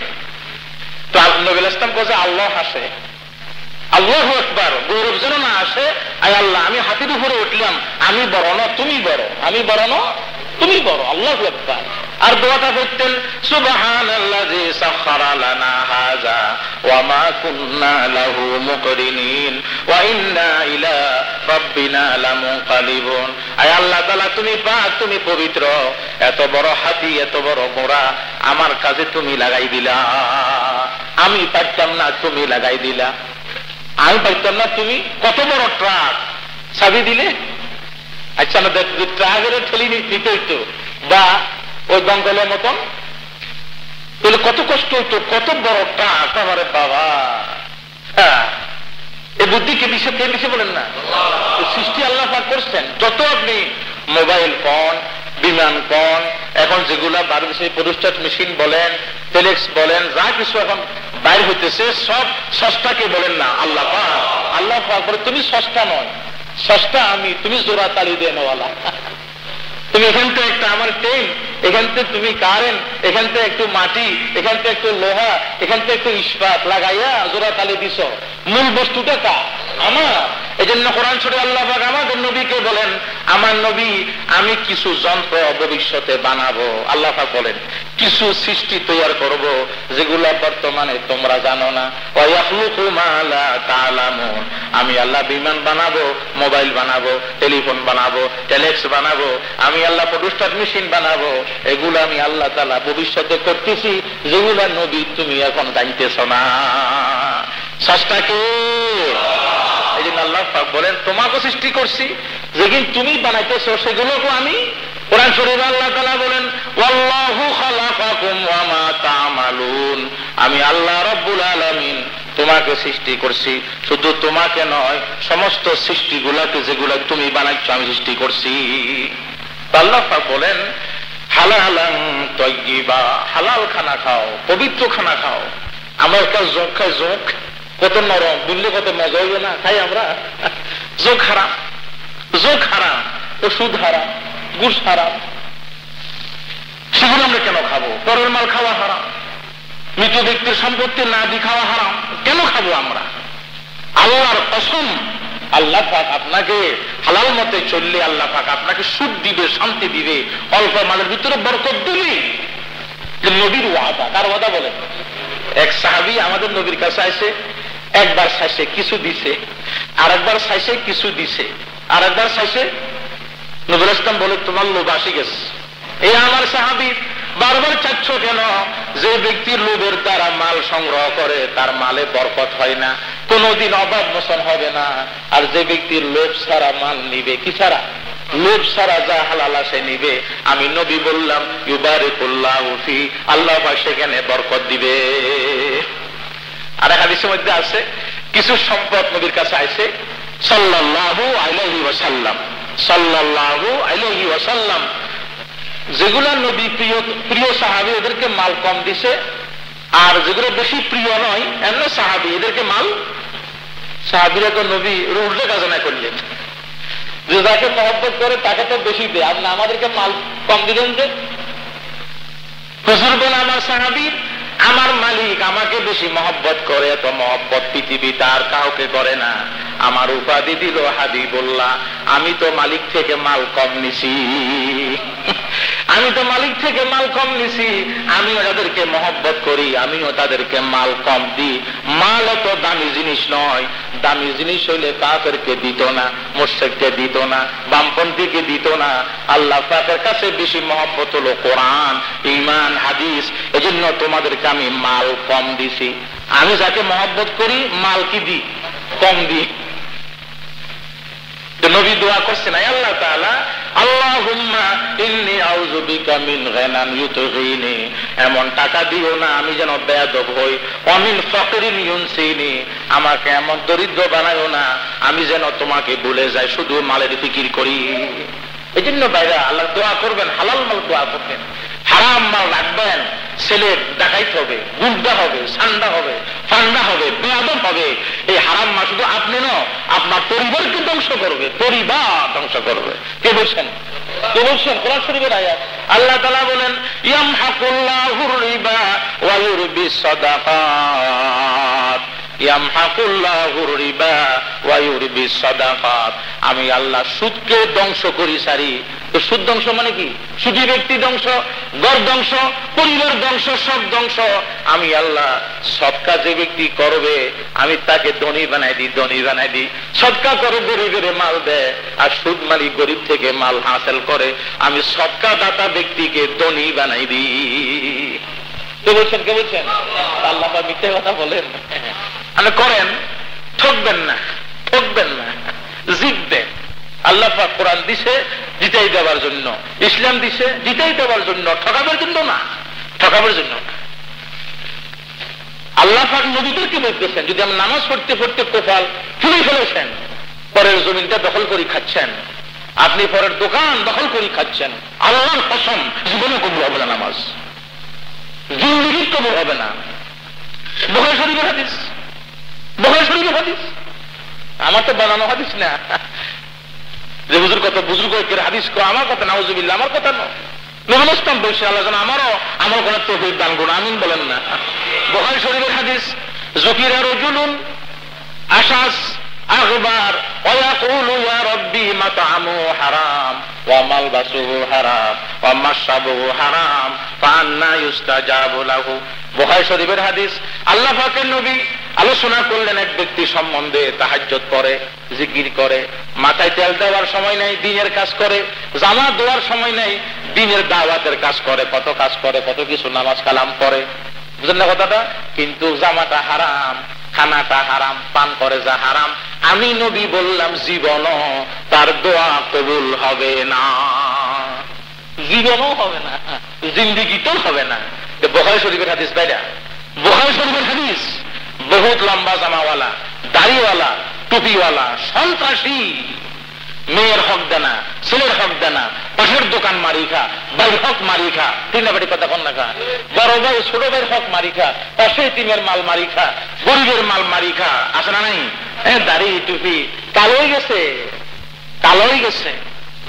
তো নবী ইসলাম কাছে আল্লাহ হাসে, আল্লাহু আকবার, গৌরব যেন না আসে, আয় আল্লাহ আমি হাতির উপরে উঠলাম, আমি বড় না তুমি বড়, আমি বড় না তুমি বড়, আল্লাহু আকবার। আর দোয়াটা করতেন, সুবহানাল্লাযী সাখখারা লানা হাযা ওয়া মা কুন্না লাহু মুকরিনিন ওয়া ইন্না ইলা রাব্বিনা লামুনকালিবুন। আয় আল্লাহ তাআলা তুমি পাক, তুমি পবিত্র, এত বড় হাতি, এত বড় ঘোড়া আমার কাজে তুমি লাগাই দিলা, আমি পারতাম না, তুমি লাগাই দিলা। আমি পারতাম না, তুমি কত বড় ট্রাক চাবি দিলে। আচ্ছা না, ট্রাকের ঠেলি নিতে হইতো বা ওই জঙ্গলের মতন, তাহলে কত কষ্ট হইতো, কত বড় ট্রাক। আমারে বাবা, হ্যাঁ, এই বুদ্ধি কে দিছে বলেন না? সৃষ্টি আল্লাহ পাক করছেন। যত আপনি মোবাইল ফোন, বিমান ফোন, এখন যেগুলা বাংলাদেশে প্রোস্টেট মেশিন বলেন, টেলেক্স বলেন, যা কিছু এখন বাইর হইতেছে, সব সস্তাকে বলেন না আল্লাহ পাক। আল্লাহ পাক বলে, তুমি সস্তা নয়, সস্তা আমি, তুমি জোড়া তালি দিয়ে নেওয়ালা। তুমি এখান থেকে একটা আমার ট্রেন, এখান থেকে তুমি কারেন্ট, এখান থেকে একটু মাটি, এখান থেকে একটু লোহা, এখান থেকে একটু ইস্পাত লাগাইয়া জোড়া তালি দিছ, মূল বস্তুটা কা আমার। এই জন্য কোরআন শরীফ আল্লাহ পাক আমাদের নবীকে বলেন, আমার নবী আমি কিছু যন্ত্র ভবিষ্যতে বানাবো। আল্লাহ পাক বলেন, কিছু সৃষ্টি তৈরি করব যেগুলো বর্তমানে তোমরা জানো না। ওয়া ইয়াখলুকু মা লা তা'লামুন। আমি আল্লাহ বিমান বানাবো, মোবাইল বানাবো, টেলিফোন বানাবো, টেলেক্স বানাবো, আমি আল্লাহ প্রোস্টেট মেশিন বানাবো। এগুলো আমি আল্লাহ তাআলা ভবিষ্যতে করতেছি, যেগুলো নবী তুমি এখন জানতেছ না। সস্তাকে এই জন্য আল্লাহ পাক বলেন, তোমাকে সৃষ্টি করছি, যেদিন তুমি বানাইতেছ সেগুলোকে আমি। কোরআন শরীফে আল্লাহ তাআলা বলেন, ওয়াল্লাহু খালাকাকুম ওয়া মা তা'মালুন। আমি আল্লাহ রাব্বুল আলামিন তোমাকে সৃষ্টি করছি, শুধু তোমাকে নয় সমস্ত সৃষ্টিগুলাকে যেগুলা তুমি বানাইছো আমি সৃষ্টি করছি। আল্লাহ পাক বলেন হালালান তাইয়্যিবা, হালাল খানা খাও, পবিত্র খানা খাও। আমরা একটা জোক খাই, জোক কত নরম, বুঝলে কত মজা হইবে না, খাই আমরা। জোক হারাম, জোক হারাম, ওষুধ হারাম, গুড় হারাম, সেগুলো আমরা কেন খাবো? পরের মাল খাওয়া হারাম, মৃত ব্যক্তির সম্পত্তি না দি খাওয়া হারাম, কেন খাবো আমরা? আল্লাহর কসম, আল্লাহ পাক আপনাকে হালাল মতে চললে আল্লাহ পাক আপনাকে সুখ দিবে, শান্তি দিবে, অল্প মালের ভিতরে বরকত দিবে। নবীর ওয়াদা, কার ওয়াদা বলেন? এক সাহাবী আমাদের নবীর কাছে আসে, একবার চাইছে কিছু দিছে, আরেকবার চাইছে কিছু দিছে, আরেকবার চাইছে। নবী ইসলাম বলে তোমার লোভ আসি গেছে। এই আমার সাহাবী বারবার চাচ্ছ কেন? যে ব্যক্তির লোভের দ্বারা মাল সংগ্রহ করে তার মালে বরকত হয় না, কোনদিন অভাব মোচন হবে না। আর যে ব্যক্তির লোভ ছাড়া মাল নিবে, কি ছাড়া? লোভ ছাড়া যা হালাল সে নিবে, আমি নবী বললাম ইউবারিকুল্লাহু ফি, আল্লাহ পাক সেখানে বরকত দিবে। আর হাদিসের মধ্যে আছে কিছু সম্পদ নবীর কাছে আইছে সাল্লাল্লাহু আলাইহি ওয়াসাল্লাম, সাল্লাল্লাহু আলাইহি ওয়াসাল্লাম, যেগুলা নবী প্রিয় প্রিয় সাহাবী এদেরকে মাল কম দিছে, আর যেগুলো বেশি প্রিয় নয় এমন সাহাবী এদেরকে মাল, সাহাবীরা তো নবী উল্টো কাজ না করলেন, যে যাকে মহব্বত করে তাকে তো বেশি দেয়, আপনি আমাদেরকে মাল কম দিলেন যে? হুজুর বলেন আমার সাহাবী, আমার মালিক আমাকে বেশি মহব্বত করে, এত মহব্বত পৃথিবীতে আর কাউকে করে না। আমার উপাধি দিল হাবিবুল্লাহ, আমি তো মালিক থেকে মাল কম নিছি, আমি তো মালিক থেকে মাল কম নিছি, আমিও যাদেরকে মহব্বত করি আমিও তাদেরকে মাল কম দিই। মাল এত দামি জিনিস নয়, দামি জিনিস হইলে কাফেরকে দিত না, মুশরিককে দিত না, বামপন্থীকে দিত না। আল্লাহ পাকের কাছে বেশি মহব্বত হলো কোরআন, ঈমান, হাদিস। এজন্য তোমাদেরকে আমি মাল কম দিছি। আমি যাকে মহব্বত করি মাল কি দিই? কম দিই। নবী দোয়া করছেন, আয় আল্লাহ তাআলা, আল্লাহুম্মা ইন্নী আউযু বিকা মিন গিনান ইউতগিনি, এমন টাকা দিও না আমি যেন বেয়াদব হই, ওয়া মিন ফাকরিন ইউনসিনি, আমাকে এমন দরিদ্র বানায়ো না আমি যেন তোমাকে ভুলে যাই, শুধু মালের ফিকির করি। এই জন্য ভাইরা আল্লাহ দোয়া করবেন, হালাল মাল দোয়া করবেন। হারাম মাল রাখবেন, ছেলে ডাকাইতে হবে, গুন্ডা হবে, সান্ডা হবে, ফান্ডা হবে, বেয়াদব হবে। এই হারাম মাল শুধু আপনি না, আপনার পরিবারকে ধ্বংস করবে, পরিবার ধ্বংস করবে। কে বলছেন? কে বলছেন? কোরআন শরীফের আয়াত। আল্লাহ তাআলা বলেন ইয়ামহাকুল্লাহুর রিবা ওয়া ইউরবিস সাদাকাত, ইয়ামহাকুল্লাহুর রিবা ওয়া ইউরবিস সাদাকাত, আমি আল্লাহ সুদকে ধ্বংস করি সারি। তো সুদ ধ্বংস মানে কি? সুদী ব্যক্তি ধ্বংস, ঘর ধ্বংস, পরিবার ধ্বংস, সব ধ্বংস। আমি আল্লাহ সদকা যে ব্যক্তি করবে আমি তাকে ধনী বানাই দিই, ধনী বানাই দিই। সদকা করে গরিবের মাল দেয়, আর সুদ মালিক গরিব থেকে মাল হাসিল করে, আমি সদকা দাতা ব্যক্তিকে ধনী বানাই দিই। কে বলছেন? কে বলছেন? আল্লাহ মিথ্যে কথা বলেন? আপনি করেন, ঠকবেন না, ঠকবেন না, জিতবেন। আল্লাহ পাক কোরআন দিছে জিতাই দেওয়ার জন্য, ইসলাম দিছে জিতাই দেওয়ার জন্য, ঠকাবার জন্য না, ঠকাবার জন্য না। আল্লাহ পাক নবীদেরকে বলতেছেন, যদি আমি নামাজ পড়তে পড়তে কোফাল ফুলে ফেলেছেন, পরের জমিনটা দখল করে খাচ্ছেন, আপনি পরের দোকান দখল করে খাচ্ছেন, আল্লাহর কসম জীবনে কবুল হবে না নামাজ, জিন্দেগি কবুল হবে না। বুখারী শরীফের হাদিস, বুখারী শরীফের হাদিস, আমার তো বানানো হাদিস না যে হুজুর কত বুজুর্গ হাদিস কো, আমার কথা নাউজুবিল্লাহ, আমার কথা নয়। নবী ইসলাম বলছে আল্লাহ যেন আমারও আমার কোন তৌফিক দান করুন, আমিন বলেন না। বুখারী শরীফের হাদিস, যুকিরা রাজুলুন আশাস আগবার ওয়া ইয়াকুলু ইয়া রাব্বি মাতআমুহু হারাম ওয়া মালবাসুহু হারাম ওয়া মাশরাবুহু হারাম ফাআন্না ইউস্তাজাবু লাহু। বুখারী শরীফের হাদিস। আল্লাহ পাকের নবী আলোচনা করলেন এক ব্যক্তি সম্বন্ধে, তাহাজ্জুদ করে, জিকির করে, মাথায় তেল দেওয়ার সময় নেই, দিনের কাজ করে, জামা দেওয়ার সময় নেই, দিনের দাওয়াতের কাজ করে, কত কাজ করে, কত কিছু নামাজ কালাম করে, বুঝলেন না কথাটা? কিন্তু জামাটা হারাম, খানাটা হারাম, পান করে যা হারাম। আমি নবী বললাম জীবনও তার দোয়া কবুল হবে না, জীবনও হবে না, জিন্দেগিতেও হবে না। বুখারী শরীফের হাদিস, বাইরা বুখারী শরীফের হাদিস। বহুত লম্বা জামাওয়ালা, দাড়িওয়ালা, টুপিওয়ালা, সন্ত্রাসী, মেয়ের হক দেনা, ছেলের হক দেনা, পাশের দোকান মারি খা, ভাই হক মারি খা, তিন বাড়ি কথা কন না খা, বড় ভাই ছোট ভাইয়ের হক মারি খা, পাশে তিনের মাল মারি খা, গরিবের মাল মারি খা, আছে না নাই? দাড়ি টুপি কালো হয়ে গেছে, কালো হয়ে গেছে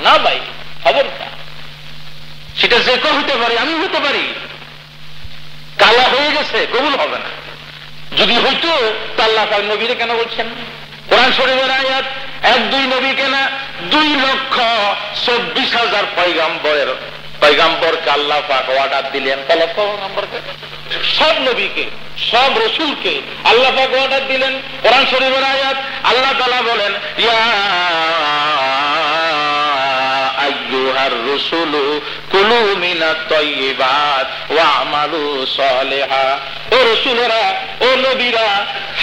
না ভাই, খবর সেটা যে কেউ হতে পারে, আমি হতে পারি। কালা হয়ে গেছে, কবুল হবে না। যদি হইতো তা আল্লাহ পাক নবীরে কেন বলছেন? কোরআন শরীফের আয়াত 1-2 নবীকে না, 2,24,000 পয়গাম্বরকে আল্লাহ পাক অর্ডার দিলেন। পয়গাম্বরকে, সব নবীকে, সব রসুলকে আল্লাহ পাক অর্ডার দিলেন। কোরআন শরীফের আয়াত আল্লাহ তাআলা বলেন, ইয়া আইয়ুহার রাসূলু কুলু মিনাত তাইয়্যিবাত ওয়া আমালু সালিহা। ও রাসূলেরা, ও নবীরা,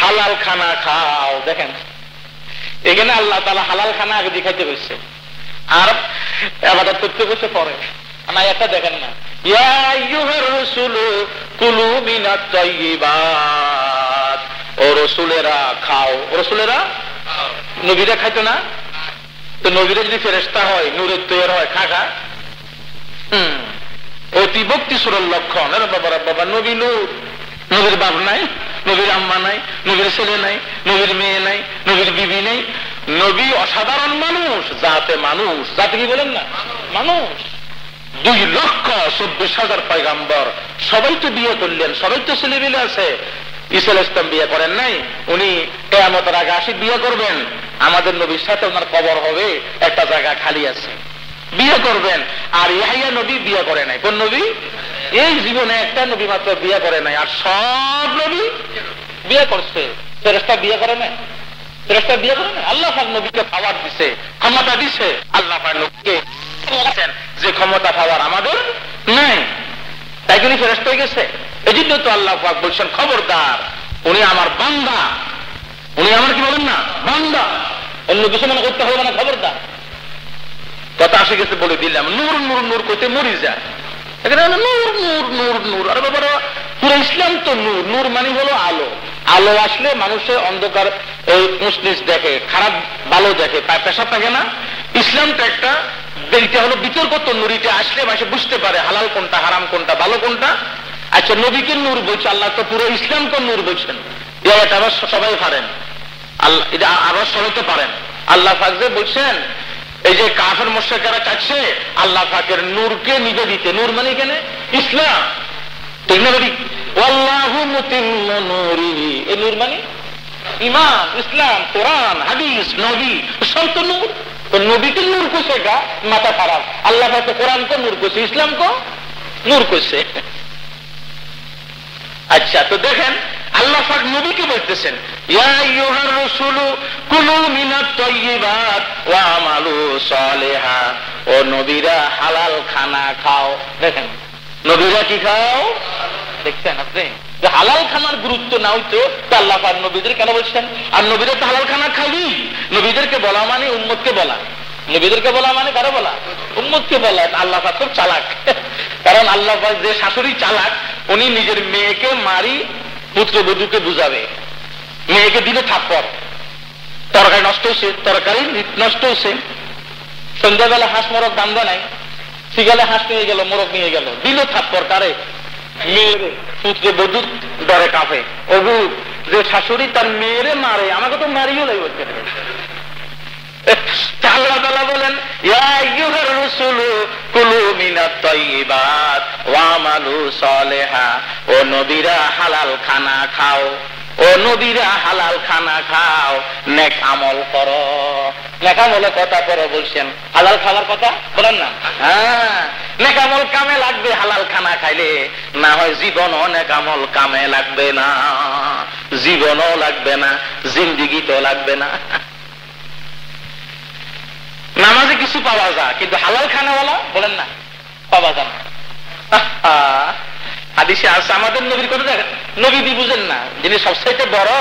হালাল খানা খাও। দেখেন এখানে আল্লাহ তাআলা হালাল খানা আগে দেখাইতে বলছে, আর ইবাদত করতে বসে পরে না। এটা দেখেন না, ইয়া আইয়ুহার রাসূলু কুলু মিনাত তাইয়্যিবাত। ও রাসূলেরা খাও। রাসূলেরা, নবীরা খাইতো না? তো নবীরা যদি ফেরেশতা হয়, নূরের তৈরি হয়, খা অতি ভক্তি সুরের লক্ষণ। বাবা নবী নূর, নবীর বাপ নাই, নবীর আম্মা নাই, নবীর ছেলে নাই, নবীর মেয়ে নাই, নবীর বিবি নেই। নবী অসাধারণ মানুষ, জাতে মানুষ, জাতি কি বলেন না, মানুষ। 2,24,000 পয়গাম্বর, সবাই তো বিয়ে করলেন, সবাই তো ছেলেমেয়ে আছে। ঈসা আলাইহিস সালাম বিয়ে করেন নাই, উনি কিয়ামতের আগে আসি বিয়ে করবেন। আমাদের নবীর সাথে ওনার কবর হবে, একটা জায়গা খালি আছে, বিয়ে করবেন। আর ইয়াহইয়া নবী বিয়ে করে নাই। কোন নবী? এই জীবনে একটা নবী মাত্র বিয়ে করে নাই, আর সব নবী বিয়ে করছে। ফেরেশতা বিয়ে করে নাই, ফেরেশতা বিয়ে করে নাই। আল্লাহ পাক নবীকে পাওয়ার দিছে, ক্ষমতা দিছে। আল্লাহ পাক নবীকে বলেছেন যে ক্ষমতা পাওয়ার আমাদের নাই, তাই জন্য ফেরেশতা হয়ে গেছে। এই জন্য তো আল্লাহ পাক বলছেন, খবরদার, উনি আমার বান্দা, উনি আমার কি বলেন না, বান্দা, অন্য কিছু মনে করতে হবে না, খবরদার। কথা আসে গেছে বলে দিলাম। নূর নূর নূর করতে মরি যায়, এখানে নূর নূর নূর নূর। আরে বাবা, পুরো ইসলাম তো নূর। নূর মানে হলো আলো। আলো আসলে মানুষের অন্ধকার মুসলিস দেখে, খারাপ ভালো দেখে, পেশা থাকে না। ইসলাম তো একটা, এটা হলো বিতর্ক তো নূর। এটা আসলে মানুষ বুঝতে পারে হালাল কোনটা, হারাম কোনটা, ভালো কোনটা। আচ্ছা, নবীকে নূর বলছে আল্লাহ, তো পুরো ইসলাম তো নূর বলছেন। এটা আবার সবাই পারেন, আল্লাহ এটা আবার সবাই তো পারেন। আল্লাহ পাক যে বলছেন, এই যে কাফের মুশরিকরা চাচ্ছে আল্লাহ পাকের নূরকে নিবে দিতে। নূর মানে এখানে ইসলাম, ঠিক না? ওয়াল্লাহু মুতিম্মু নূরিহি, এই নূর মানে ঈমান, ইসলাম, কোরআন, হাদিস, নবী, সব তো নূর। তো নবীকে নূর কইছে গা, মাথা খারাপ। আল্লাহ পাক কোরআন কো নূর কইছে, ইসলাম কো নূর কইছে। আচ্ছা, তো দেখেন আল্লাহ পাক নবীকে বলতেছেন, ইয়া আইয়ুহার রাসূলু কুলু মিনাত তাইয়্যিবাত ওয়া আমালু সালিহা। ও নবীরা হালাল খানা খাও। দেখেন নবীরা কি খাও, দেখছেন আপনি? যে হালাল খানার গুরুত্ব না হইতো তা আল্লাহ পাক নবীদের কেন বলছেন? আর নবীরা তো হালাল খানা খাবি। নবীদেরকে বলা মানে উম্মতকে বলা, নবীদেরকে বলা মানে কারো বলা, উম্মতকে বলা। আল্লাহ পাক খুব চালাক, কারণ আল্লাহ পাক যে শাশুড়ি চালাক, উনি নিজের মেয়েকে মারি পুত্রবধূকে বুঝাবে। মেয়েকে দিলে থাপ্পড়, তরকারি নষ্ট হয়েছে, তরকারি নষ্ট হয়েছে। সন্ধ্যাবেলা হাঁস মোরগ দান্দা নাই, সিগালে হাঁস নিয়ে গেল, মোরগ নিয়ে গেল, দিল থাপ্পড় কারে? মেয়ের। পুত্রবধূ ডরে কাঁপে, ওগু যে শাশুড়ি তার মেয়েরে মারে, আমাকে তো মারিও লাগবে। আল্লাহ তাআলা বলেন, ইয়া আইয়ুহার রাসূলু কুলু মিনাত তাইয়্যিবাত ওয়া আমালু সালিহা। ও নবীরা হালাল খানা খাও, ও নবীরা হালাল খানা খাও, নেক আমল করো। নেক আমলের কথা করে বলছেন, হালাল খাওয়ার কথা বলেন না? হ্যাঁ, নেক আমল কামে লাগবে হালাল খানা খাইলে, না হয় জীবনও নেক আমল কামে লাগবে না, জীবনও লাগবে না, জিন্দেগিতেও লাগবে না। নামাজে কিছু পাওয়া যায়, কিন্তু হালাল খানাওয়ালা বলেন না, পাওয়া যায় না। হাদিসে আছে, আমাদের নবীর কথা দেখেন, নবী দিয়ে বুঝেন না, যিনি সবচাইতে বড়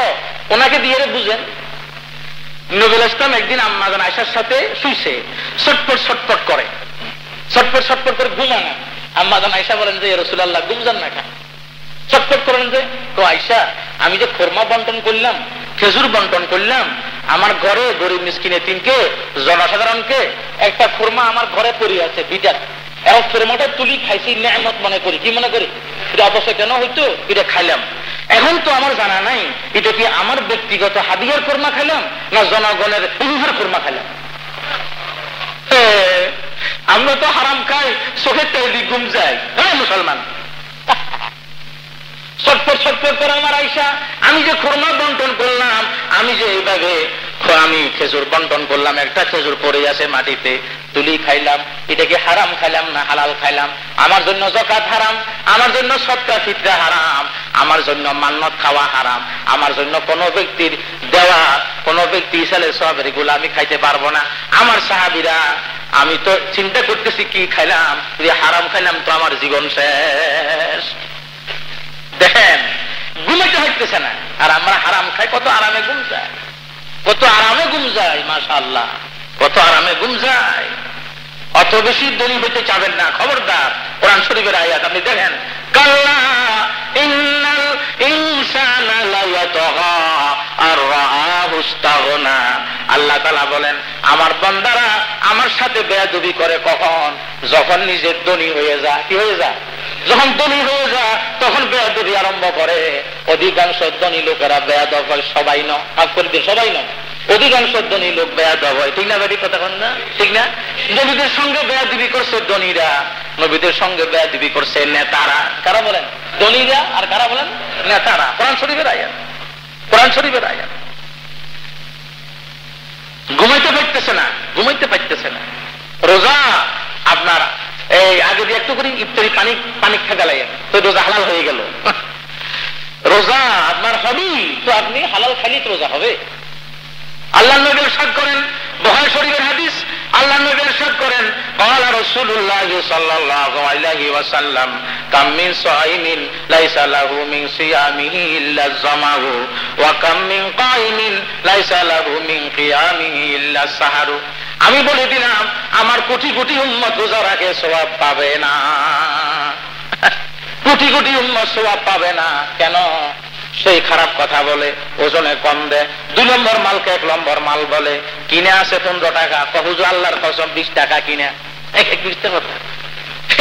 ওনাকে দিয়ে বুঝেন। নবী আলাইহিস সালাম একদিন আম্মা জান আয়েশার সাথে শুইছে, ছটফট ছটফট করে, ছটফট ছটফট করে ঘুমায় না। আম্মা জান আয়েশা বলেন যে, ইয়া রাসূলুল্লাহ ঘুম যান না কেন? ছটফট ছটফট করেন যে তো আয়সা আমি যে খোরমা বন্টন করলাম, খেজুর বন্টন করলাম, আমার ঘরে গরিব মিসকিন এতিমকে, জনসাধারণকে একটা খোরমা আমার ঘরে পড়ে আছে বিটার, এখন খোরমাটা তুলি খাইছি নেয়ামত মনে করি, কি মনে করি, এটা অবশ্যই কেন হইতো, এটা খাইলাম। এখন তো আমার জানা নাই এটা কি আমার ব্যক্তিগত হাদিয়ার খোরমা খাইলাম না জনগণের ইহার খোরমা খাইলাম। আমরা তো হারাম খাই, চোখের তেলি ঘুম যায়। হ্যাঁ মুসলমান, ছটফট ছটফট করে আমার আয়সা আমি যে খোরমা বন্টন করলাম, আমি যে এইভাবে আমি খেজুর বন্টন করলাম, একটা খেজুর পড়ে আছে মাটিতে, তুলি খাইলাম, এটা কি হারাম খাইলাম না হালাল খাইলাম? আমার জন্য যাকাত হারাম, আমার জন্য সদকা ফিতরা হারাম, আমার জন্য মান্নত খাওয়া হারাম, আমার জন্য কোনো ব্যক্তির দেওয়া, কোনো ব্যক্তি ইসালের সবের এগুলো আমি খাইতে পারবো না। আমার সাহাবীরা, আমি তো চিন্তা করতেছি কি খাইলাম, যদি হারাম খাইলাম তো আমার জীবন শেষ। দেখেন ঘুমাইতে হইতেছে না, আর আমরা হারাম খাই, কত আরামে ঘুম যায়, কত আরামে ঘুম যায়, মাশাআল্লাহ, কত আরামে ঘুম যায়। অত বেশি দেরি হইতে চাবেন না, খবরদার। কোরআন শরীফের আয়াত আপনি দেখেন, কাল্লা ইন্নাল ইনসানা লায়াতগা আর রাআহু ইসতাগনা। আল্লাহ তাআলা বলেন আমার বান্দারা আমার সাথে বেয়াদবি করে কখন? যখন নিজে ধনী হয়ে যায়। কি হয়ে যায়? যখন ধনী হয়ে যায় তখন বেয়াদবি আরম্ভ করে। অধিকাংশ ধনী লোকেরা বেয়াদব হয়, সবাই নয়, মাফ করে দিয়ে সবাই নয়, অধিকাংশ ধনী লোক বেয়াদব হয়। ঠিক না বেটি কথা বল না? ঠিক না? নবীদের সঙ্গে বেয়াদবি করছে ধনীরা, নবীদের সঙ্গে বেয়াদবি করছে নেতারা। কারা বলেন? ধনীরা। আর কারা বলেন? নেতারা। কোরআন শরীফের আয়াত, কোরআন শরীফের আয়াত। ঘুমাইতে পারতেছে না, ঘুমাইতে পারতেছে না। রোজা আপনার এই আগে দিয়ে একটু করে ইফতারি পানি খেগালাইয়েন তো রোজা হালাল হয়ে গেল। রোজা আপনার হবেই তো, আপনি হালাল খাইলে তো রোজা হবে। আল্লাহ নবী ইরশাদ করেন, বুখারী শরীফের হাদিস, আল্লাহ নবী ইরশাদ করেন, قال رسول الله صلى الله عليه وسلم كم من صائم ليس له من صيامه الا الظمأ وكم من قائم ليس له من قيامه الا السحر। আমি বলে দিলাম আমার কোটি কোটি উম্মত রোজা রাখে সওয়াব পাবে না, কোটি কোটি উম্মত সওয়াব পাবে না। কেন? সেই খারাপ কথা বলে, ওজনে কম দেয়, 2 নম্বর মালকে 1 নম্বর মাল বলে, কিনে আসে 15 টাকা, হুজুর আল্লাহর কসম 20 টাকা কিনে,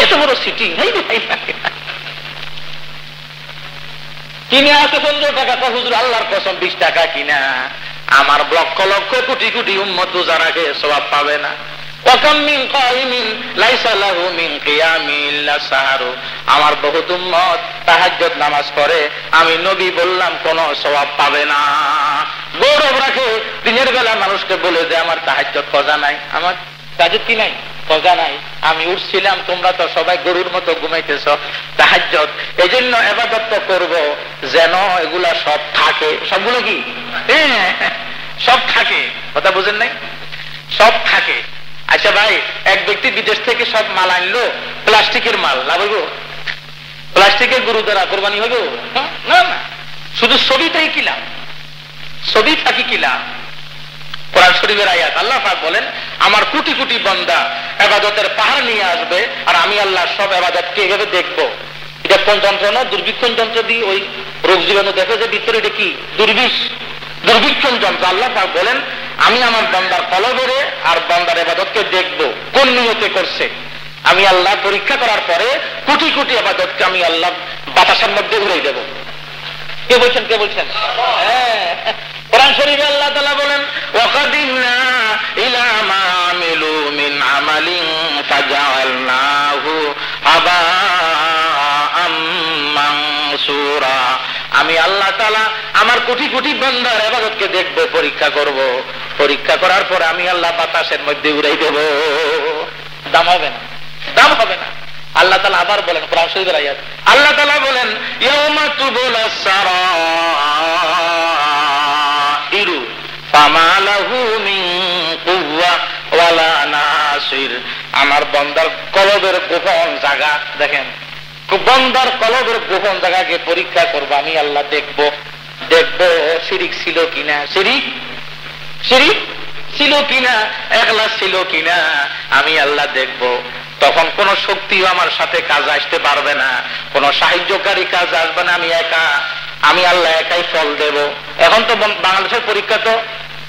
এত বড় সিটিং কিনে আসে 15 টাকা, হুজুর আল্লাহর কসম 20 টাকা কিনা। আমার লক্ষ লক্ষ কোটি কোটি উম্মত রোজা রাখে সওয়াব পাবে না। আমার বহুত উম্মত তাহাজ্জুদ নামাজ পড়ে, আমি নবী বললাম কোন সওয়াব পাবে না। গৌরব রাখে, দিনের বেলা মানুষকে বলে যে আমার তাহাজ্জুদ কজা নাই, আমার তাহাজ্জুদ কি নাই, কজা নাই, আমি উঠছিলাম, তোমরা তো সবাই গরুর মতো ঘুমাইতেছ। তাহাজ্জুদ এজন্য ইবাদত তো করব যেন এগুলা সব থাকে। সবগুলো কি? সব থাকে। কথা বুঝেন নাই? সব থাকে। আচ্ছা ভাই, এক ব্যক্তি বিদেশ থেকে সব মাল আনলো, প্লাস্টিকের মাল, লাভ হইব? প্লাস্টিকের গরু দ্বারা কোরবানি হইব? না না, শুধু ছবিটাই কিলাম, ছবি থাকি কিলাম। কোরআন শরীফের আয়াত, আল্লাহ পাক বলেন আমার কোটি কোটি বান্দা ইবাদতের পাহাড় নিয়ে আসবে, আর আমি আল্লাহ সব ইবাদতকে এভাবে দেখবো। এটা কোন যন্ত্র না? দুর্বীক্ষণ যন্ত্র দিয়ে ওই রোগ জীবাণু দেখে যে ভিতরে এটা কি দুর্বীক্ষণ যন্ত্র। আল্লাহ পাক বলেন আমি আমার বান্দার কলবেরে আর বান্দার ইবাদতকে দেখবো কোন নিয়তে করছে। আমি আল্লাহ পরীক্ষা করার পরে কোটি কোটি ইবাদতকে আমি আল্লাহ বাতাসের মধ্যে উড়াই দেব। কে বলছেন? কে বলছেন? কোরআন শরীফে আল্লাহ তাআলা বলেন ওয়াকাদিনা ইলা মা আমিলু মিন আমালিন ফাজআলনাহু আবাআম মানসুরা। আমি আল্লাহ তাআলা আমার কোটি কোটি বান্দার ইবাদতকে দেখব, পরীক্ষা করব, পরীক্ষা করার পর আমি আল্লাহ বাতাসের মধ্যে উড়াই দেব। দাম হবে না, দাম হবে না। আল্লাহ তাআলা আবার বলেন কোরআন শরীফের আয়াত, আল্লাহ তাআলা বলেন ইয়াউমা তুবুলাস সারাইরু ফামা লাহু মিন কুওয়া ওয়ালা নাসির। আমার বান্দার কলবের গোপন জায়গা দেখেন, বান্দার কলবের গোপন জায়গাকে পরীক্ষা করব আমি আল্লাহ, দেখব শিরিক ছিল কিনা, শিরিক ছিল কিনা, ইখলাস ছিল কিনা আমি আল্লাহ দেখব। তখন কোন শক্তিও আমার সাথে কাজ আসতে পারবে না, কোন সাহায্যকারী কাজ আসবে না, আমি একা, আমি আল্লাহ একাই ফল দেব। এখন তো বাংলাদেশের পরীক্ষা তো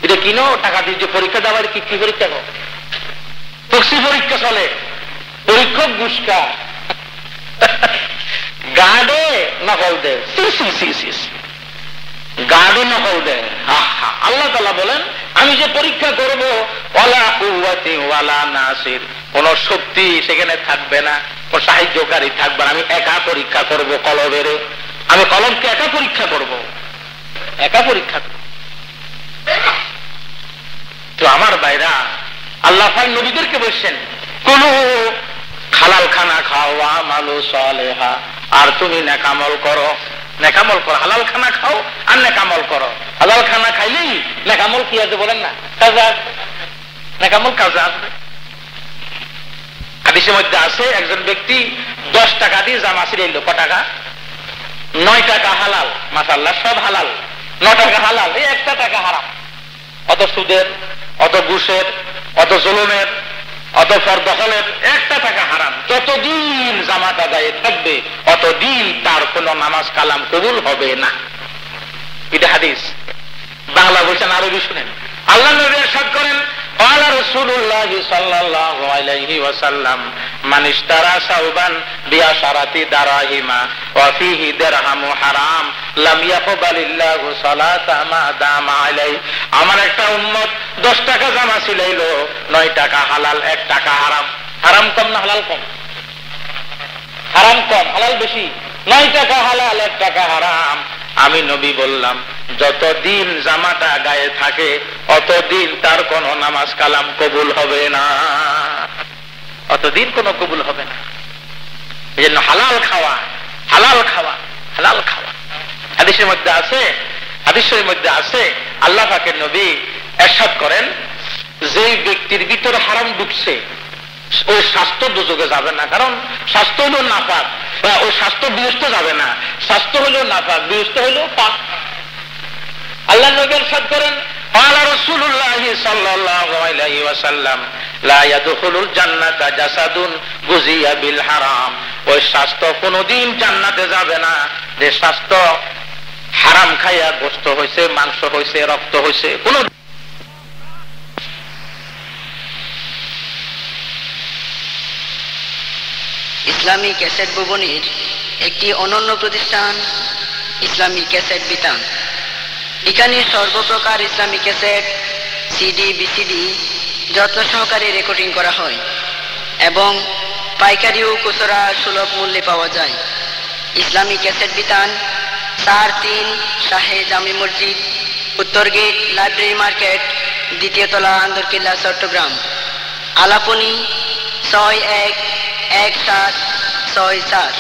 এটা কিনো টাকা দিয়ে যে পরীক্ষা দেওয়ার কি কি পরীক্ষা প্রক্সি পরীক্ষা চলে, পরীক্ষক ঘুষকা গার্ডে নকল দে, গার্ডে নকল দে। আল্লাহ তাআলা বলেন আমি যে পরীক্ষা করব ওয়ালা কুওয়াতি ওয়ালা নাসির, কোন শক্তি সেখানে থাকবে না, কোন সাহায্যকারী থাকবে না, আমি একা পরীক্ষা করব কলমের, আমি কলমকে একা পরীক্ষা করব, একা পরীক্ষা করব। তো আমার ভাইরা আল্লাহ পাক নবীদেরকে বলছেন কুলু হালাল খানা খাও আমালু সালেহা, আর তুমি নেকামল করো, নেকামল করো, হালাল খানা খাও আর নেকামল করো। হালাল খানা খাইলেই নেকামল কি আছে বলেন না, কাজে আসবে, নেকামল কাজে আসবে। হাদিসের মধ্যে আছে একজন ব্যক্তি 10 টাকা দিয়ে জামা ছিঁড়াইল, ক টাকা? 9 টাকা হালাল, মাশাআল্লাহ সব হালাল, 9 টাকা হালাল, এই 1 টাকা হারাম। অত সুদের, অত ঘুষের, অত জুলুমের, অত ফরদখলের 1 টাকা হারাম। যতদিন জামাটা গায়ে থাকবে অতদিন তার কোন নামাজ কালাম কবুল হবে না। এটা হাদিস। বাংলা বলছেন, আরবি শুনেন। আল্লাহ নবী ইরশাদ করেন قال رسول الله صلى الله عليه وسلم من اشترى ثوبا بعشرة دراهم وفيه درهم حرام لم يقبل الله صلاة ما دام عليه। আমার একটা উম্মত 10 টাকা জামা ছিলাইলো, 9 টাকা হালাল, 1 টাকা হারাম। হারাম কম না হালাল কম? হারাম কম, হালাল বেশি। 9 টাকা হালাল, 1 টাকা হারাম। আমি নবী বললাম যতদিন জামাটা গায়ে থাকে অতদিন তার কোন নামাজ কালাম কবুল হবে না, অতদিন কোন কবুল হবে না। এই জন্য হালাল খাওয়া, হালাল খাওয়া, হালাল খাওয়া। হাদিসের মধ্যে আছে, হাদিসের মধ্যে আছে আল্লাহ পাকের নবী ইরশাদ করেন যে ব্যক্তির ভিতরে হারাম ঢুকছে ওই স্বাস্থ্য দুযোগে যাবে না, কারণ স্বাস্থ্য হলো নাপাক, বা ওই স্বাস্থ্য বিয়স্ত যাবে না, স্বাস্থ্য হলো নাপাক, বিয়স্ত হলো পাক। আল্লাহ নবী ইরশাদ করেন قال رسول الله صلى الله عليه وسلم لا يدخل الجنة جسد غذي بالحرام। ওই স্বাস্থ্য কোনদিন জান্নাতে যাবে না যে স্বাস্থ্য হারাম খাইয়া গোশত হইছে, মাংস হইছে, রক্ত হইছে। কোন ইসলামী ক্যাসেট ভবনের একটি অনন্য প্রতিষ্ঠান ইসলামী ক্যাসেট বিতান। এখানে সর্বপ্রকার ইসলামী ক্যাসেট, সিডি, বিসিডি যত্ন সহকারে রেকর্ডিং করা হয় এবং পাইকারি ও খুচরা সুলভ মূল্যে পাওয়া যায়। ইসলামী ক্যাসেট বিতান 4-3 শাহে জামি মসজিদ, উত্তর গেট, লাইব্রেরি মার্কেট, 2য় তলা, আন্দরকিল্লা, চট্টগ্রাম। আলাপনি 611764।